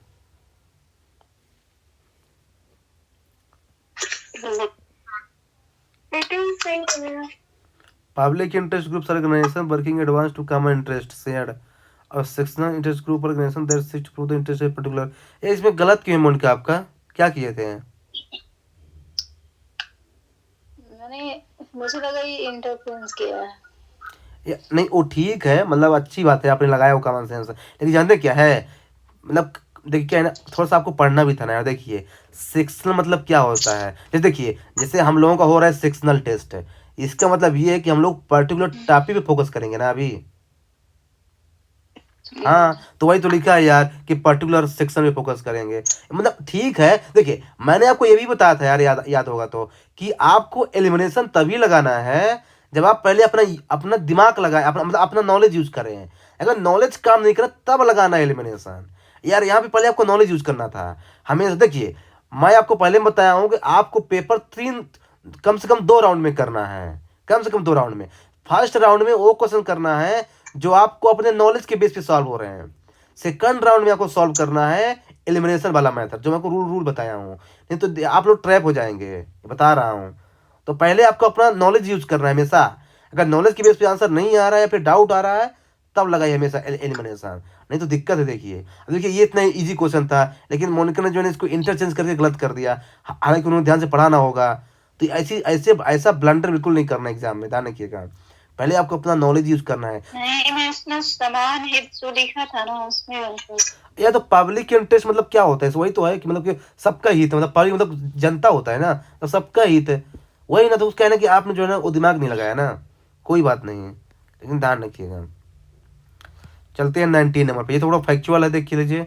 Public interest groups organisation working advance to common interest shared और sectional interest group organisation that seek to prove the interest of particular. ये इसमें गलत क्यों है मोनिका, आपका क्या किए थे? मैंने, मुझे लगा ये इंटरफ्रेंस किया है। नहीं वो ठीक है, मतलब अच्छी बात है आपने लगाया वो कॉमन सेंस, लेकिन जानते क्या है, मतलब देखिए क्या है ना, थोड़ा सा आपको पढ़ना भी था ना यार। देखिए सेक्शनल मतलब क्या होता है, जैसे देखिए जैसे हम लोगों का हो रहा है सेक्शनल टेस्ट, इसका मतलब ये है कि हम लोग पर्टिकुलर टॉपिक पे फोकस करेंगे ना अभी। हाँ तो वही तो लिखा है यार कि पर्टिकुलर सेक्शन में फोकस करेंगे, मतलब ठीक है। देखिए मैंने आपको ये भी बताया था यार, याद याद होगा तो, कि आपको एलिमिनेशन तभी लगाना है जब आप पहले अपना अपना दिमाग लगाए, अपना मतलब अपना नॉलेज यूज करें। अगर नॉलेज काम नहीं करा तब लगाना है एलिमिनेशन। यार यहाँ पे पहले आपको नॉलेज यूज करना था हमेशा। देखिए मैं आपको पहले में बताया हूँ कि आपको पेपर 3 कम से कम 2 राउंड में करना है, कम से कम 2 राउंड में। फर्स्ट राउंड में वो क्वेश्चन करना है जो आपको अपने नॉलेज के बेस पे सॉल्व हो रहे हैं। सेकंड राउंड में आपको सॉल्व करना है एलिमिनेशन वाला मेथड, जो मैं आपको रूल रूल बताया हूँ, नहीं तो आप लोग ट्रैप हो जाएंगे, बता रहा हूँ। तो पहले आपको अपना नॉलेज यूज करना है हमेशा। अगर नॉलेज के बेस पे आंसर नहीं आ रहा है या फिर डाउट आ रहा है तब लगाइए हमेशा एलिमिनेशन, नहीं तो दिक्कत है। देखिए अब देखिए ये इतना इजी क्वेश्चन था, लेकिन मोनिका ने जो है इसको इंटरचेंज करके गलत कर दिया। हालांकि उन्होंने ध्यान से पढ़ाना होगा। तो ऐसा ब्लंडर बिल्कुल नहीं करना एग्जाम में, ध्यान रखिएगा। पहले आपको अपना नॉलेज यूज करना है। नहीं, मैं इसमें समान हित जो लिखा था ना उसमें या तो पब्लिक इंटरेस्ट मतलब क्या होता है, वही तो है कि मतलब कि सबका हित है, मतलब पब्लिक मतलब जनता होता है ना, तो सबका हित है वही ना। तो उसका है ना कि आपने जो है ना वो दिमाग नहीं लगाया ना, कोई बात नहीं है, लेकिन ध्यान रखिएगा। चलते हैं 19 नंबर पे, ये थोड़ा फैक्चुअल है, देख लीजिए।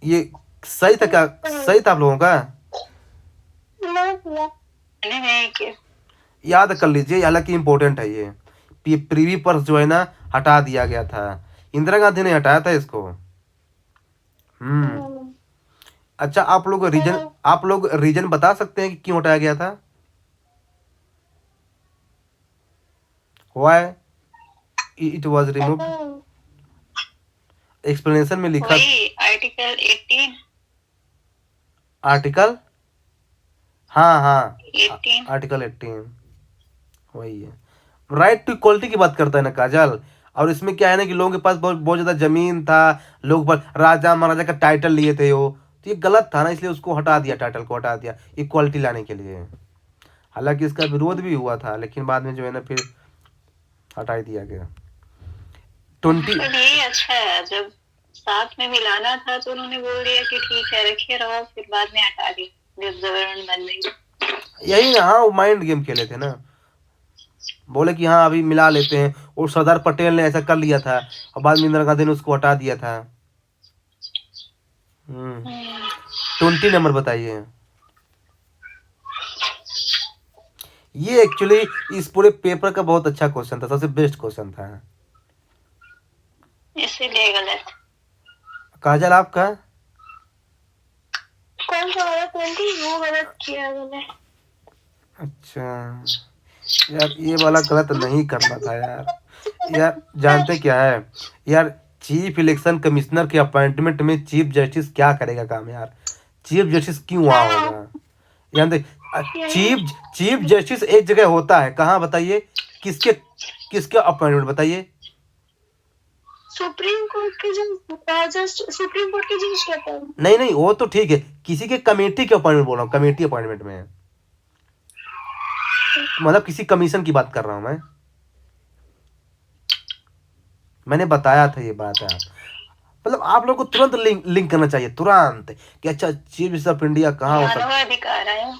ये सही था क्या, सही था आप लोगों का? याद कर लीजिए, हालांकि इम्पोर्टेंट है ये। प्रीवी पर्स जो है ना हटा दिया गया था, इंदिरा गांधी ने हटाया था इसको। अच्छा आप लोग रीजन बता सकते हैं कि क्यों हटाया गया था? Why it was removed? Explanation में लिखा आर्टिकल 18। आर्टिकल, हाँ हाँ 18 आर्टिकल 18 वही है। राइट टू इक्वलिटी की बात करता है ना काजल। और इसमें क्या है ना कि लोगों के पास बहुत बहुत ज्यादा जमीन था, लोग पर राजा महाराजा का टाइटल लिए थे वो, तो ये गलत था ना, इसलिए उसको हटा दिया, टाइटल को हटा दिया इक्वलिटी लाने के लिए। हालांकि इसका विरोध भी हुआ था, लेकिन बाद में जो है ना फिर हटा ही दिया गया। 20 ये अच्छा है, जब साथ में मिलाना था तो उन्होंने बोल दिया कि ठीक है रखिए रहो, फिर बाद में हटा दी जब गवर्नमेंट बन गई। यही ना, हाँ वो माइंड गेम खेले थे ना, बोले कि हाँ अभी मिला लेते हैं। और सरदार पटेल ने ऐसा कर लिया था और बाद में इंदिरा गांधी ने उसको हटा दिया था। 20 नंबर बताइए। ये एक्चुअली इस पूरे पेपर का बहुत अच्छा क्वेश्चन था, सबसे बेस्ट क्वेश्चन था, इसीलिए गलत। काजल आपका कौन सा वाला 20 वो गलत किया मैंने। अच्छा यार, ये वाला गलत नहीं करना था यार। यार जानते क्या है यार, चीफ इलेक्शन कमिश्नर के अपॉइंटमेंट में चीफ जस्टिस क्या करेगा काम यार? चीफ जस्टिस क्यों वहां होगा? जानते चीफ चीफ जस्टिस एक जगह होता है, कहाँ बताइए? किसके किसके अपॉइंटमेंट बताइए? सुप्रीम कोर्ट के जज, सुप्रीम कोर्ट के जज कहते हैं। नहीं नहीं वो तो ठीक है, किसी के कमेटी के अपॉइंटमेंट बोल रहा हूँ, कमेटी अपॉइंटमेंट में, मतलब किसी कमीशन की बात कर रहा हूँ मैं। मैंने बताया था ये बात है, मतलब आप लोग को तुरंत लिंक करना चाहिए तुरंत कि अच्छा चीफ जस्टिस ऑफ इंडिया कहाँ हो सकता है? मानवाधिकार है,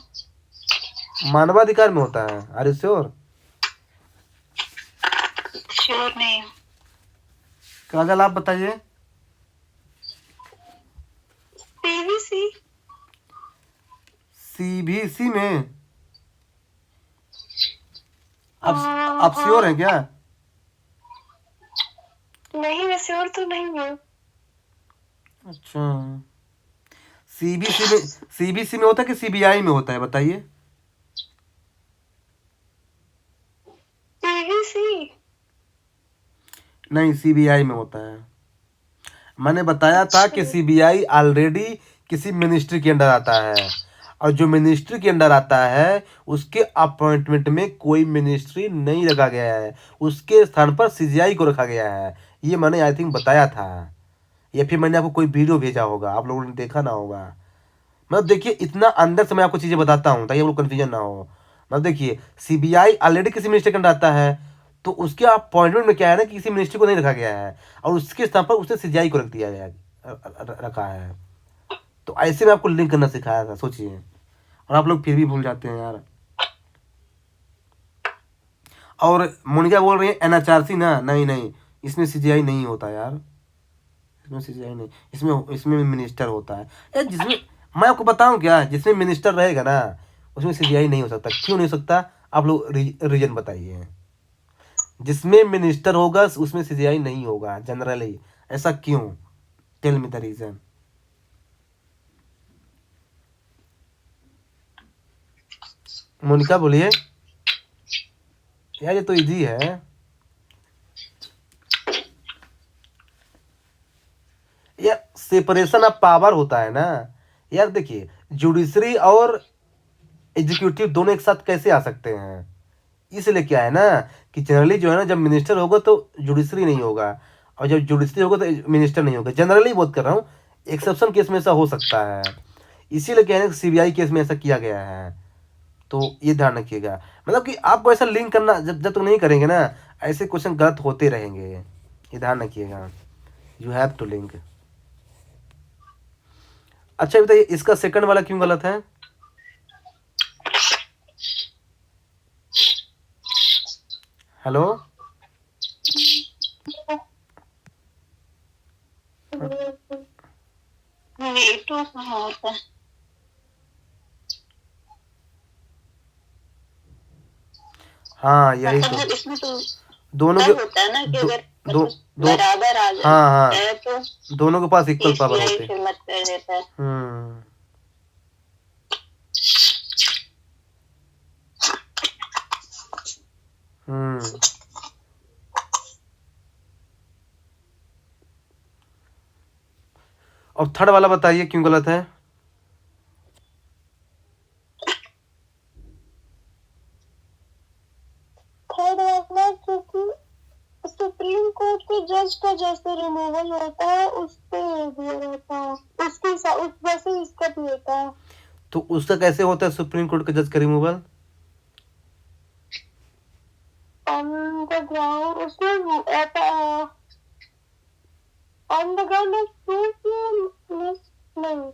मानवाधिकार में होता है, आर यू श्योर? श्योर नहीं। काजल आप बताइए। सीबीसी सीबीसी में आप श्योर हैं क्या? नहीं, मैं श्योर तो नहीं हूँ। अच्छा सीबीसी में होता है कि सीबीआई में होता है बताइए? सीबीसी नहीं सीबीआई में होता है। मैंने बताया था कि सीबीआई ऑलरेडी किसी मिनिस्ट्री के अंडर आता है, और जो मिनिस्ट्री के अंडर आता है उसके अपॉइंटमेंट में कोई मिनिस्ट्री नहीं रखा गया है, उसके स्थान पर सीजीआई को रखा गया है। ये मैंने आई थिंक बताया था, या फिर मैंने आपको कोई वीडियो भेजा होगा, आप लोगों ने देखा ना होगा। मतलब देखिए इतना अंदर से मैं आपको चीज़ें बताता हूँ ताकि आप लोग कन्फ्यूजन ना हो। मतलब देखिए सीबीआई ऑलरेडी किसी मिनिस्ट्री के अंडर आता है, तो उसके अपॉइंटमेंट में क्या है ना कि किसी मिनिस्ट्री को नहीं रखा गया है, और उसके स्थान पर उसने सीजीआई को रख दिया गया रखा है। तो ऐसे में आपको लिंक करना सिखाया था, सोचिए, और आप लोग फिर भी भूल जाते हैं यार। और मोनिका बोल रही है एनएचआरसी ना, नहीं नहीं, इसमें सीजीआई नहीं होता यार, इसमें सीजीआई नहीं, इसमें मिनिस्टर होता है यार। जिसमें मैं आपको बताऊं क्या, जिसमें मिनिस्टर रहेगा ना उसमें सीजीआई नहीं हो सकता। क्यों नहीं हो सकता, आप लोग रीजन बताइए। जिसमें मिनिस्टर होगा उसमें सीजीआई नहीं होगा जनरली, ऐसा क्यों? Tell me the reason. Monika बोलिए यार, ये तो इजी है। यार सेपरेशन ऑफ पावर होता है ना यार। देखिए जुडिशरी और एग्जीक्यूटिव दोनों एक साथ कैसे आ सकते हैं, इसलिए क्या है ना कि जनरली जो है ना, जब मिनिस्टर होगा तो जुडिशरी नहीं होगा, और जब जुडिशरी होगा तो मिनिस्टर नहीं होगा। जनरली बात कर रहा हूँ, एक्सेप्शन केस में ऐसा हो सकता है, इसीलिए क्या है कि सीबीआई केस में ऐसा किया गया है। तो ये ध्यान रखिएगा, मतलब कि आपको ऐसा लिंक करना जब तक नहीं करेंगे ना, ऐसे क्वेश्चन गलत होते रहेंगे, ये ध्यान रखिएगा। You have to link. अच्छा बताइए, इसका सेकंड वाला क्यों गलत है? हेलो, V2 कहाँ होता है? हाँ यही तो, मतलब इसमें तो दोनों तब के होता है ना कि दो, अगर दो, मतलब दो, बराबर आ हाँ जाता है तो दोनों के पास इक्वल पावर सीबीआई होते हैं। फिर मत कर देता है। हम्म। अब थर्ड वाला बताइए क्यों गलत है? थर्ड वाला क्योंकि सुप्रीम कोर्ट के जज का जैसे रिमूवल होता है उस पे दिया रहता है, उसके उस वैसे इसका भी होता है। तो उसका कैसे होता है सुप्रीम कोर्ट के जज का रिमूवल? ऑन द ग्राउंड उसमें ऐसा on the ground of proof नहीं,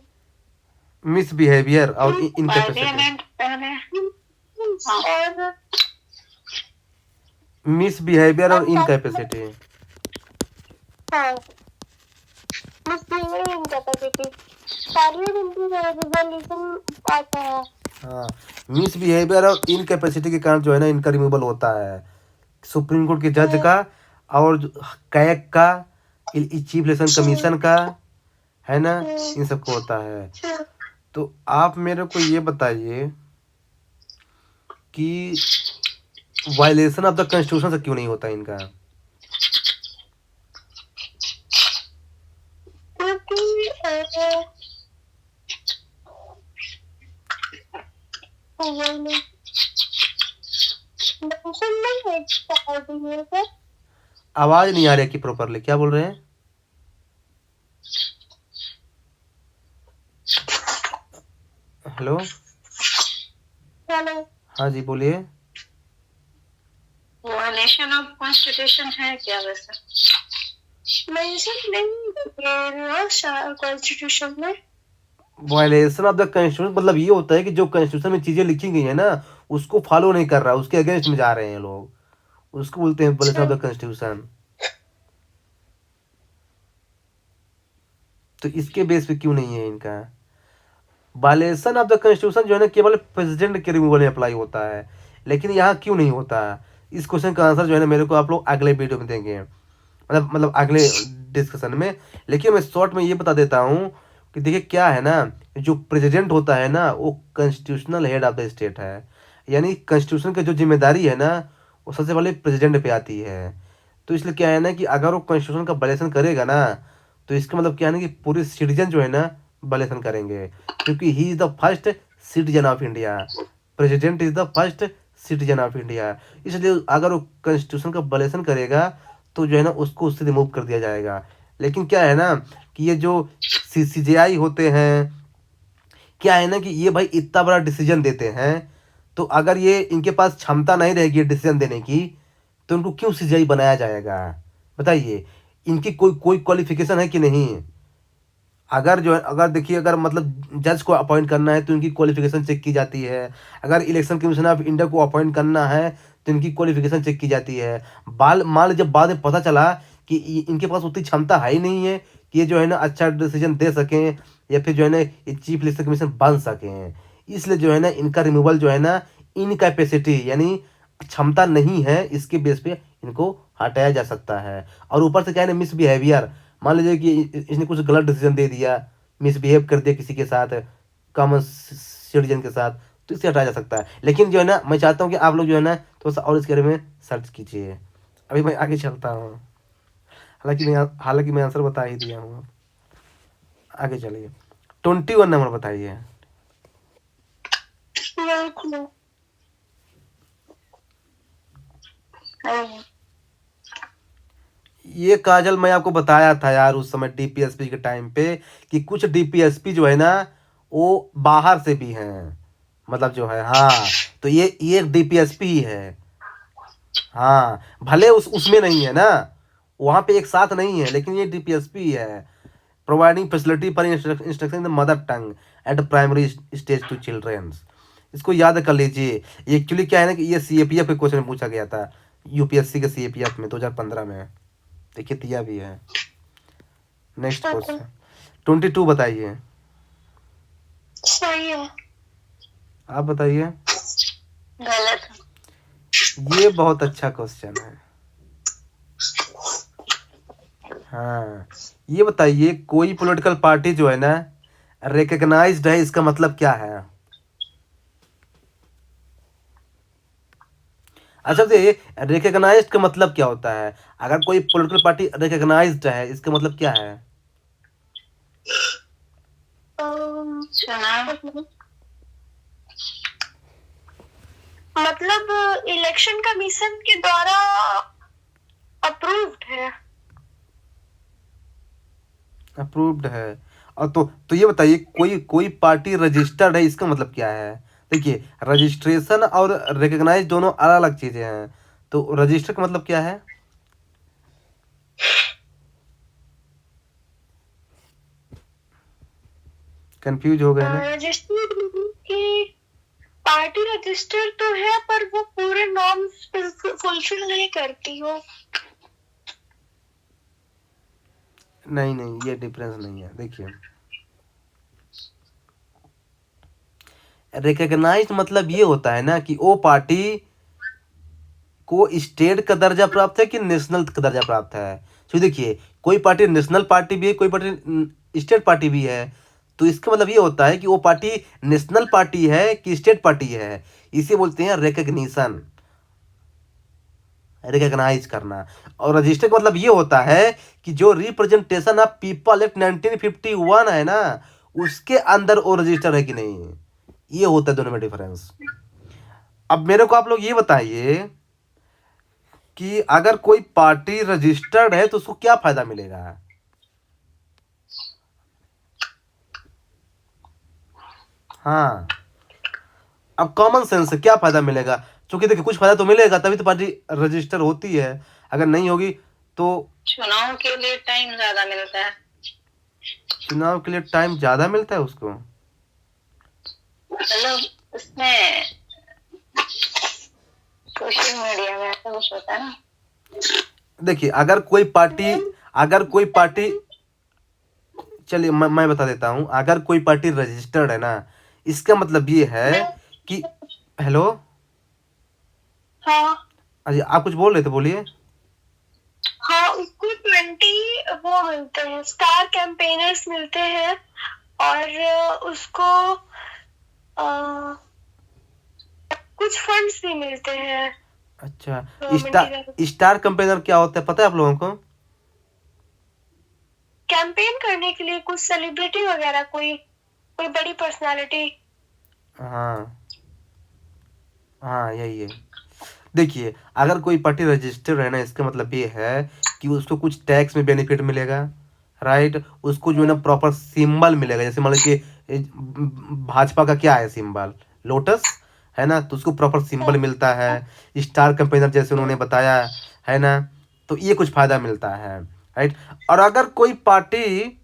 मिसबिहेवियर और इनकैपेसिटी। पार्लियामेंट पहले और मिसबिहेवियर और इनकैपेसिटी। हाँ मिसबिहेवियर इनकैपेसिटी पार्लियामेंट रिजोल्यूशन आता है। हाँ, मिसबिहेवियर और इनकैपेसिटी के कारण जो है ना इनका रिमूवल होता है, सुप्रीम कोर्ट के जज का और कैग का, चीफ इलेक्शन कमीशन का, है ना, इन सबको होता है। तो आप मेरे को ये बताइए कि वायलेशन ऑफ द कॉन्स्टिट्यूशन से क्यों नहीं होता इनका? आवाज नहीं आ रही कि प्रॉपरली क्या बोल रहे हैं? हेलो, हेलो, हाँ जी बोलिए। वायलेशन ऑफ कॉन्स्टिट्यूशन है क्या वैसे? मेंशन नहीं कॉन्स्टिट्यूशन में। वायलेशन ऑफ द कॉन्स्टिट्यूशन मतलब ये होता है कि जो कॉन्स्टिट्यूशन में चीजें लिखी गई है ना उसको फॉलो नहीं कर रहा, उसके अगेंस्ट में जा रहे हैं लोग, उसको बोलते हैं वायलेशन ऑफ द कॉन्स्टिट्यूशन। तो इसके बेस पे क्यों नहीं है इनका? वायलेशन ऑफ द कॉन्स्टिट्यूशन जो है ना केवल प्रेसिडेंट के रिमूवल में अप्लाई होता है, लेकिन यहाँ क्यों नहीं होता? इस क्वेश्चन का आंसर जो है ना मेरे को आप लोग अगले वीडियो में देंगे, मतलब अगले डिस्कशन में। लेकिन मैं शॉर्ट में ये बता देता हूँ कि देखिए क्या है ना, जो प्रेसिडेंट होता है ना वो constitutional head of the state है, यानी कॉन्स्टिट्यूशन की जो जिम्मेदारी है ना वो सबसे पहले प्रेसिडेंट पे आती है। तो इसलिए क्या है ना कि अगर वो कॉन्स्टिट्यूशन का वायलेशन करेगा ना तो इसका मतलब क्या है ना कि पूरे सिटीजन जो है ना वायलेशन करेंगे, क्योंकि he is the first citizen of India, president is the first citizen of India. इसलिए अगर वो कॉन्स्टिट्यूशन का वायलेशन करेगा तो जो है ना उसको उससे रिमूव कर दिया जाएगा। लेकिन क्या है ना कि ये जो सीजेआई होते हैं, क्या है ना कि ये भाई इतना बड़ा डिसीजन देते हैं, तो अगर ये इनके पास क्षमता नहीं रहेगी डिसीजन देने की तो इनको क्यों सीजेआई बनाया जाएगा? बताइए, इनकी कोई क्वालिफिकेशन है कि नहीं? अगर जो है, अगर देखिए, अगर मतलब जज को अपॉइंट करना है तो इनकी क्वालिफिकेशन चेक की जाती है। अगर इलेक्शन कमीशन ऑफ इंडिया को अपॉइंट करना है तो इनकी क्वालिफिकेशन चेक की जाती है। मान लो जब बाद में पता चला कि इनके पास उतनी क्षमता है ही नहीं है कि ये जो है ना अच्छा डिसीजन दे सकें, या फिर जो है ना ये चीफ इलेक्शन कमीशन बन सकें, इसलिए जो है ना इनका रिमूवल जो है ना इनकैपेसिटी यानी क्षमता नहीं है, इसके बेस पे इनको हटाया जा सकता है। और ऊपर से क्या है ना, मिसबिहेवियर, मान लीजिए कि इसने कुछ गलत डिसीजन दे दिया, मिसबिहेव कर दिया किसी के साथ, कॉमन सिटीजन के साथ, तो इससे हटाया जा सकता है। लेकिन जो है ना, मैं चाहता हूँ कि आप लोग जो है ना थोड़ा सा और इसके बारे में सर्च कीजिए। अभी मैं आगे चलता हूँ, हालांकि मैं आंसर बता ही दिया हूँ। आगे चलिए, 21 नंबर बताइए। ये काजल, मैं आपको बताया था यार उस समय डीपीएसपी के टाइम पे कि कुछ डीपीएसपी जो है ना वो बाहर से भी हैं, मतलब जो है, हाँ, तो ये एक डीपीएसपी ही है। हाँ, भले उसमें नहीं है ना, वहाँ पे एक साथ नहीं है, लेकिन ये डीपीएसपी है। Providing facility for instruction in the mother tongue at primary stage to childrens. इसको याद कर लीजिए। ये एक्चुअली क्या है ना कि ये सीएपीएफ के क्वेश्चन पूछा गया था, यूपीएससी के सीएपीएफ में 2015 में। देखिए दिया भी है। नेक्स्ट क्वेश्चन 22 बताइए। सही है। आप बताइए। गलत। ये बहुत अच्छा क्वेश्चन है। हाँ, ये बताइए, कोई पॉलिटिकल पार्टी जो है ना रिकग्नाइज्ड है, इसका मतलब क्या है? अच्छा, तो ये रिकग्नाइज्ड का मतलब क्या होता है? अगर कोई पॉलिटिकल पार्टी रिकग्नाइज्ड है, इसका मतलब क्या है? मतलब इलेक्शन कमीशन के द्वारा अप्रूव्ड है। अप्रूव्ड है। और तो ये बताइए, कोई पार्टी रजिस्टर्ड है, इसका मतलब क्या है? देखिए, रजिस्ट्रेशन और रिकग्नाइज दोनों अलग अलग चीजें हैं। तो रजिस्टर का मतलब क्या है? कंफ्यूज हो गए ना? रजिस्टर्ड की पार्टी रजिस्टर्ड तो है, पर वो पूरे नॉर्म्स फुलफिल नहीं करती हो। नहीं, ये डिफरेंस नहीं है। देखिए, रिकग्नाइज्ड मतलब ये होता है ना कि वो पार्टी को स्टेट का दर्जा प्राप्त है कि नेशनल का दर्जा प्राप्त है। तो देखिए, कोई पार्टी नेशनल पार्टी भी है, कोई पार्टी स्टेट पार्टी भी है। तो इसका मतलब ये होता है कि वो पार्टी नेशनल पार्टी है कि स्टेट पार्टी है। इसे बोलते हैं रिकग्निशन, रिकग्नाइज करना। और रजिस्टर का मतलब ये होता है कि जो रिप्रेजेंटेशन ऑफ पीपल एक्ट 1951 है ना, उसके अंदर वो रजिस्टर है कि नहीं। ये होता है दोनों में डिफरेंस। अब मेरे को आप लोग ये बताइए कि अगर कोई पार्टी रजिस्टर्ड है तो उसको क्या फायदा मिलेगा? हाँ, अब कॉमन सेंस से क्या फायदा मिलेगा? क्योंकि देखिए, कुछ फायदा तो मिलेगा, तभी तो पार्टी रजिस्टर होती है। अगर नहीं होगी तो चुनाव के लिए टाइम ज्यादा मिलता है। चुनाव के लिए टाइम ज्यादा मिलता है उसको, मतलब उसमें सोशल मीडिया में ऐसा कुछ होता है ना। देखिए, अगर कोई पार्टी, चलिए मैं बता देता हूँ। अगर कोई पार्टी रजिस्टर्ड है ना, इसका मतलब ये है कि, हेलो, हाँ अजी आप कुछ बोल रहे थे, बोलिए। हाँ, उसको 20 वो मिलते हैं, स्टार कैंपेनर्स मिलते हैं, और उसको कुछ फंड्स भी मिलते हैं। अच्छा, स्टार कैंपेनर क्या होता है पता है आप लोगों को? कैंपेन करने के लिए कुछ सेलिब्रिटी वगैरह, कोई बड़ी पर्सनालिटी। हाँ हाँ, यही है। देखिए, अगर कोई पार्टी रजिस्टर्ड है ना, इसका मतलब ये है कि उसको कुछ टैक्स में बेनिफिट मिलेगा, राइट। उसको जो है ना प्रॉपर सिंबल मिलेगा। जैसे मान लीजिए भाजपा का क्या है सिंबल, लोटस है ना, तो उसको प्रॉपर सिंबल मिलता है। स्टार कैंपेनर जैसे उन्होंने बताया है ना, तो ये कुछ फायदा मिलता है, राइट। और अगर कोई पार्टी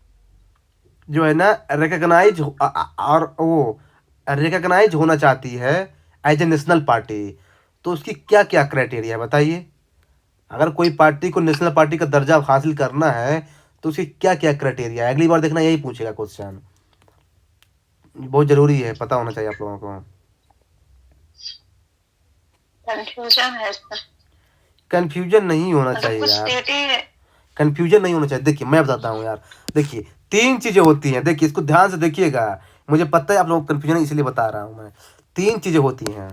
जो है ना रिकॉग्नाइज और वो रिकॉग्नाइज होना चाहती है एज ए नेशनल पार्टी, तो उसकी क्या क्या क्राइटेरिया है बताइए। अगर कोई पार्टी को नेशनल पार्टी का दर्जा हासिल करना है तो उसकी क्या क्या क्राइटेरिया है, अगली बार देखना यही पूछेगा क्वेश्चन। बहुत जरूरी है, पता होना चाहिए आप लोगों को। कंफ्यूजन है इसमें। कंफ्यूजन नहीं होना मतलब चाहिए कुछ यार, स्टेट ही कंफ्यूजन नहीं होना चाहिए। देखिए मैं बताता हूँ यार, देखिए 3 चीज़ें होती हैं, देखिए इसको ध्यान से देखिएगा, मुझे पता है आप लोगों को कंफ्यूजन है इसलिए बता रहा हूँ मैं। 3 चीज़ें होती हैं,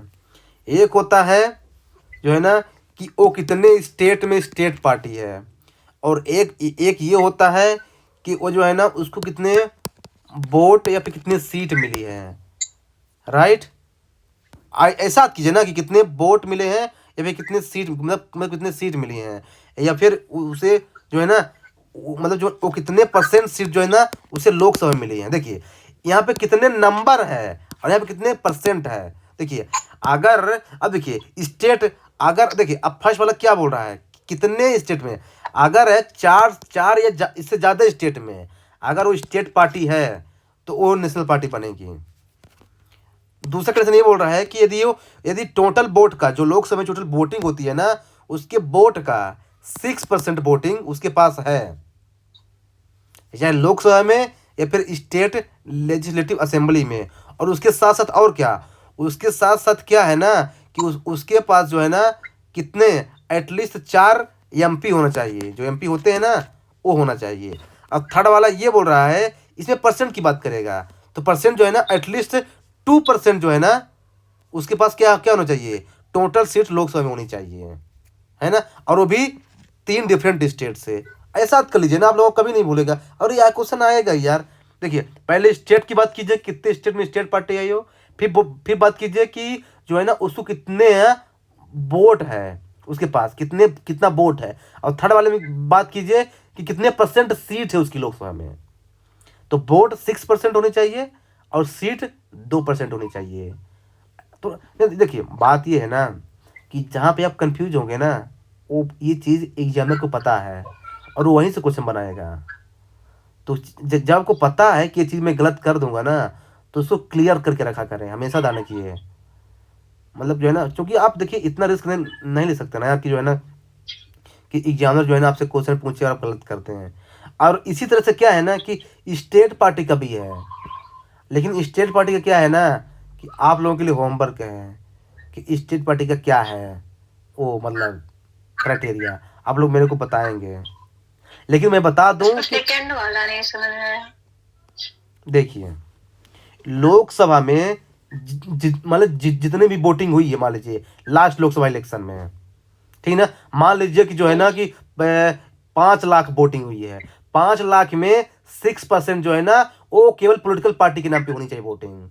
एक होता है जो है ना कि वो कितने स्टेट में स्टेट पार्टी है, और एक एक ये होता है कि वो जो है ना उसको कितने वोट या फिर कितने सीट मिली है, राइट। ऐसा कीजिए ना कि कितने वोट मिले हैं या फिर कितने सीट, मतलब कितने सीट मिली हैं, या फिर उसे जो है ना मतलब जो वो कितने परसेंट सीट जो है ना उसे लोकसभा में मिली हैं। देखिए यहाँ पे कितने नंबर है और यहाँ पे कितने परसेंट है। देखिए अगर अब देखिए स्टेट, अगर देखिए अब फर्स्ट वाला क्या बोल रहा है, कितने स्टेट में, अगर है चार या इससे ज़्यादा स्टेट में अगर वो स्टेट पार्टी है तो वो नेशनल पार्टी बनेगी। दूसरा कंडीशन ये बोल रहा है कि यदि टोटल वोट का, जो लोकसभा में टोटल वोटिंग होती है ना, उसके वोट का 6% वोटिंग उसके पास है, चाहे लोकसभा में या फिर स्टेट लेजिस्लेटिव असेंबली में। और उसके साथ साथ और क्या, उसके साथ साथ क्या है ना कि उसके पास जो है ना कितने एटलीस्ट 4 MP होना चाहिए, जो MP होते हैं ना वो होना चाहिए। अब थर्ड वाला ये बोल रहा है, इसमें परसेंट की बात करेगा, तो परसेंट जो है ना एटलीस्ट 2% जो है ना उसके पास क्या क्या होना चाहिए, टोटल सीट लोकसभा में होनी चाहिए, है ना, और वो भी 3 डिफरेंट स्टेट से। ऐसा कर लीजिए ना, आप लोगों को कभी नहीं भूलेगा और ये क्वेश्चन आएगा यार। देखिए पहले स्टेट की बात कीजिए, कितने स्टेट में स्टेट पार्टी आई हो, फिर बात कीजिए कि जो है ना उसको कितने वोट है, उसके पास कितना वोट है, और थर्ड वाले में बात कीजिए कि कितने परसेंट सीट है उसकी लोकसभा में। तो वोट 6% होनी चाहिए और सीट 2% होनी चाहिए। तो देखिए बात ये है ना कि जहाँ पे आप कंफ्यूज होंगे ना, वो ये चीज़ एग्जामिनर को पता है और वो वहीं से क्वेश्चन बनाएगा। तो जब आपको पता है कि ये चीज़ मैं गलत कर दूंगा ना, तो उसको क्लियर करके रखा करें हमेशा, दाने की है मतलब जो है ना, क्योंकि आप देखिए इतना रिस्क नहीं ले सकते ना यार कि जो है ना कि एग्जामिनर जो है ना आपसे क्वेश्चन पूछे और आप गलत करते हैं। और इसी तरह से क्या है ना कि स्टेट पार्टी का भी है, लेकिन स्टेट पार्टी का क्या है ना कि आप लोगों के लिए होमवर्क है कि स्टेट पार्टी का क्या है वो मतलब क्राइटेरिया आप लोग मेरे को बताएंगे। लेकिन मैं बता दूं कि सेकंड वाला नहीं समझ में आया। देखिए लोकसभा में मतलब जितने भी वोटिंग हुई है, मान लीजिए लास्ट लोकसभा इलेक्शन में, ठीक ना, मान लीजिए कि जो है ना कि 5 लाख वोटिंग हुई है, 5 लाख में 6% जो है ना वो केवल पॉलिटिकल पार्टी के नाम पे होनी चाहिए वोटिंग,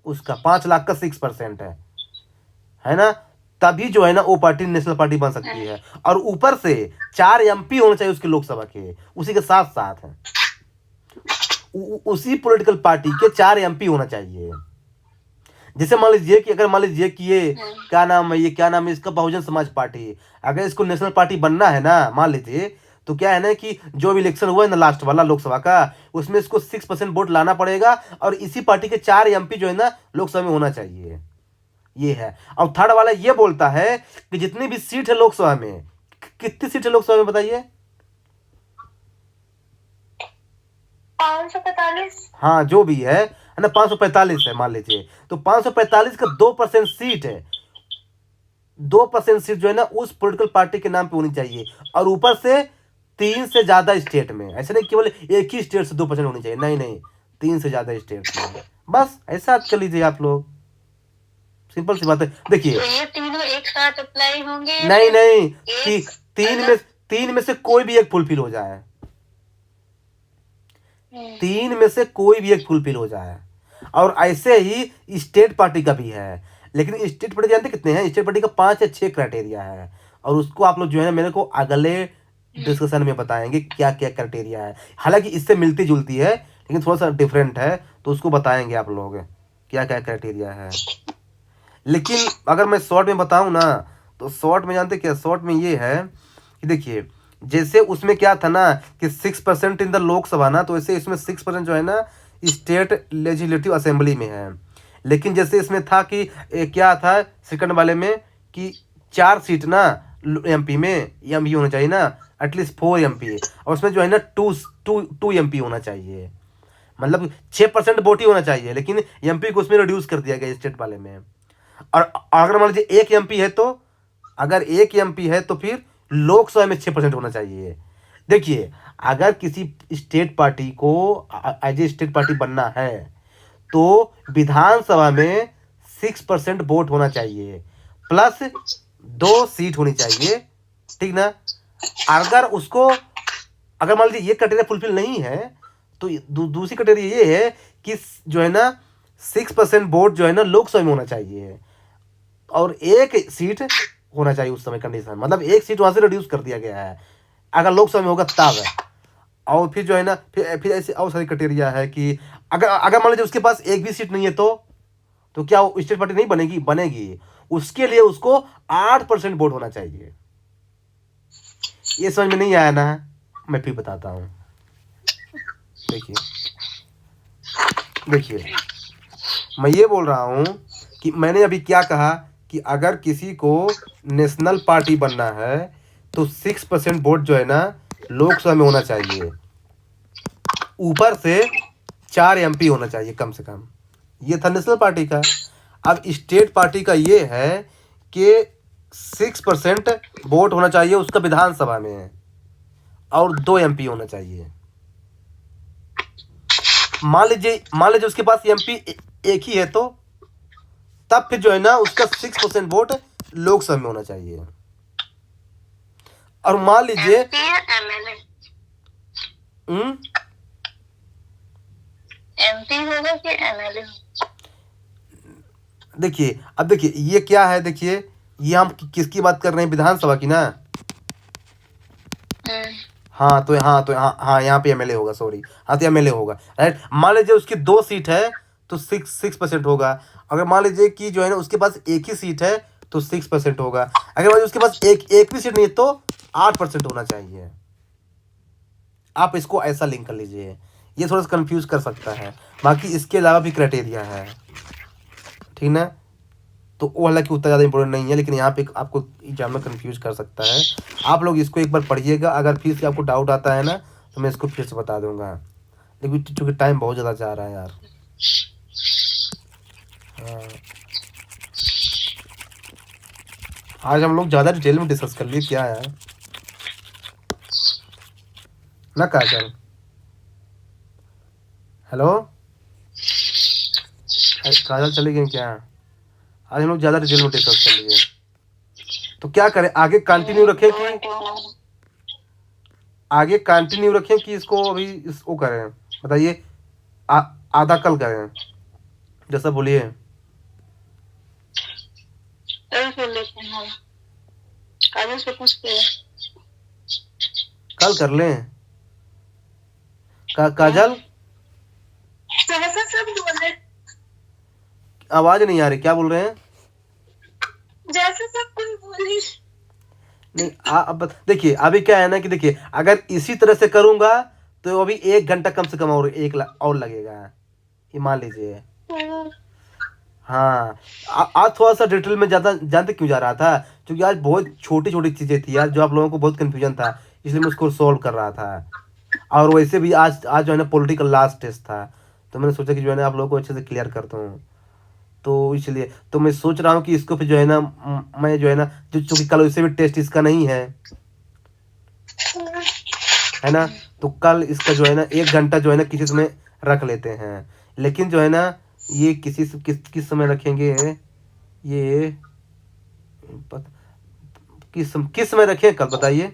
उसका 5 लाख का 6% है ना, तभी जो है ना वो पार्टी नेशनल पार्टी बन सकती है। और ऊपर से 4 MP होने चाहिए उसके लोकसभा के, उसी के साथ साथ है उसी पॉलिटिकल पार्टी के 4 MP होना चाहिए। जैसे मान लीजिए कि ये क्या नाम है इसका, बहुजन समाज पार्टी, अगर इसको नेशनल पार्टी बनना है ना मान लीजिए, तो क्या है ना कि जो भी इलेक्शन हुआ है ना लास्ट वाला लोकसभा का, उसमें इसको 6% वोट लाना पड़ेगा और इसी पार्टी के 4 MP जो है ना लोकसभा में होना चाहिए, ये है। और थर्ड वाला ये बोलता है कि जितनी भी सीट है लोकसभा में, कितनी सीट है लोकसभा में बताइए, 545। हाँ जो भी है ना, 545 है मान लीजिए, तो 545 का 2% सीट है, 2% सीट जो है ना उस पॉलिटिकल पार्टी के नाम पे होनी चाहिए। और ऊपर से 3 से ज्यादा स्टेट में, ऐसे नहीं केवल एक ही स्टेट से 2% होनी चाहिए, नहीं 3 से ज्यादा स्टेट में, बस ऐसा कर लीजिए आप लोग, सिंपल सी बात है। देखिए तो ये तीनों एक साथ अप्लाई होंगे? नहीं तीन में से कोई भी एक फुलफिल हो जाए, 3 में से कोई भी एक फुलफिल हो जाए। और ऐसे ही स्टेट पार्टी का भी है, लेकिन स्टेट पार्टी जानते कितने हैं, स्टेट पार्टी का 5 या 6 क्राइटेरिया है, और उसको आप लोग जो है ना मेरे को अगले डिस्कशन में बताएंगे क्या क्या क्राइटेरिया है। हालांकि इससे मिलती जुलती है लेकिन थोड़ा सा डिफरेंट है, तो उसको बताएंगे आप लोग क्या क्या क्राइटेरिया है। लेकिन अगर मैं शॉर्ट में बताऊं ना, तो शॉर्ट में जानते क्या, शॉर्ट में ये है कि देखिए जैसे उसमें क्या था ना कि 6% इन द लोकसभा ना, तो ऐसे इसमें 6% जो है ना स्टेट लेजिस्लेटिव असेंबली में है। लेकिन जैसे इसमें था कि क्या था सेकंड वाले में कि 4 सीट ना एमपी में एमपी होना चाहिए ना, एटलीस्ट 4 एमपी, और उसमें जो है ना 2 एमपी होना चाहिए, मतलब 6% वोट ही होना चाहिए, लेकिन एमपी को उसमें रिड्यूस कर दिया गया स्टेट वाले में। और अगर मान लीजिए 1 एमपी है तो, अगर 1 एमपी है तो फिर लोकसभा में 6% होना चाहिए। देखिए, अगर किसी स्टेट पार्टी को एज ए स्टेट पार्टी बनना है तो विधानसभा में 6% वोट होना चाहिए, प्लस 2 सीट होनी चाहिए, ठीक ना। अगर उसको, अगर मान लीजिए ये क्राइटेरिया फुलफिल नहीं है तो दूसरी क्राइटेरिया ये है कि जो है ना 6% वोट जो है ना लोकसभा में होना चाहिए, और 1 सीट होना चाहिए उस समय कंडीशन, मतलब 1 सीट वहां से रिड्यूस कर दिया गया है अगर लोकसभा में होगा तब। और फिर जो है ना फिर ऐसे और सारी क्राइटेरिया है कि अगर मान लीजिए उसके पास एक भी सीट नहीं है तो क्या वो स्टेट पार्टी नहीं बनेगी? बनेगी। उसके लिए उसको 8% वोट होना चाहिए। ये समझ में नहीं आया ना, मैं फिर बताता हूँ। देखिए मैं ये बोल रहा हूँ कि मैंने अभी क्या कहा कि अगर किसी को नेशनल पार्टी बनना है तो 6% वोट जो है ना लोकसभा में होना चाहिए, ऊपर से 4 एमपी होना चाहिए कम से कम। ये था नेशनल पार्टी का। अब स्टेट पार्टी का ये है कि 6% वोट होना चाहिए उसका विधानसभा में, और 2 एमपी होना चाहिए। मान लीजिए उसके पास एमपी एक ही है तो तब फिर जो है ना उसका 6% वोट लोकसभा में होना चाहिए। और मान लीजिए एमपी होगा कि एमएलए? देखिए, अब देखिए ये क्या है, देखिए ये हम किसकी बात कर रहे हैं? विधानसभा की ना। हाँ, यहाँ पे एमएलए होगा, सॉरी, हाँ तो एमएलए होगा, राइट। मान लीजिए उसकी 2 सीट है तो 6% होगा। अगर मान लीजिए कि जो है ना उसके पास एक ही सीट है तो 6% होगा। अगर मान लीजिए उसके पास एक भी सीट नहीं है तो 8% होना चाहिए। आप इसको ऐसा लिंक कर लीजिए, ये थोड़ा सा कंफ्यूज कर सकता है। बाकी इसके अलावा भी क्राइटेरिया है, ठीक ना। तो वो हालांकि उतना ज़्यादा इंपॉर्टेंट नहीं है, लेकिन यहाँ पे आपको एग्जाम में कंफ्यूज कर सकता है। आप लोग इसको एक बार पढ़िएगा, अगर फिर से आपको डाउट आता है ना तो मैं इसको फिर से बता दूंगा, लेकिन चूँकि टाइम बहुत ज़्यादा जा रहा है यार। हाँ, आज हम लोग ज़्यादा डिटेल में डिस्कस कर लिए क्या यार, ना काजल? हेलो, काजल चली गई क्या? आज हम लोग ज़्यादा डिटेल में डिस्कस कर लिए, तो क्या करें? आगे कंटिन्यू रखें कि इसको अभी इसको करें? बताइए, आधा कल करें, जैसा बोलिए। कल कर लें काजल? आवाज नहीं आ रही, क्या बोल रहे हैं? जैसे सब कोई बोले नहीं, अब देखिए अभी क्या है ना कि देखिए अगर इसी तरह से करूंगा तो अभी 1 घंटा कम से कम और और लगेगा, ये मान लीजिए। हाँ, आज थोड़ा सा डिटेल में ज़्यादा जानते क्यों जा रहा था? क्योंकि आज बहुत छोटी छोटी चीज़ें थी यार, जो आप लोगों को बहुत कन्फ्यूजन था, इसलिए मैं उसको सॉल्व कर रहा था। और वैसे भी आज जो है ना पॉलिटिकल लास्ट टेस्ट था, तो मैंने सोचा कि जो है ना आप लोगों को अच्छे से क्लियर करता हूँ, तो इसलिए तो मैं सोच रहा हूँ कि इसको फिर जो है ना मैं जो है ना चूँकि कल वैसे भी टेस्ट इसका नहीं है ना, तो कल इसका जो है ना 1 घंटा जो है ना किसी समय रख लेते हैं। लेकिन जो है ना ये किस समय रखेंगे, ये किस समय रखें कल, बताइए।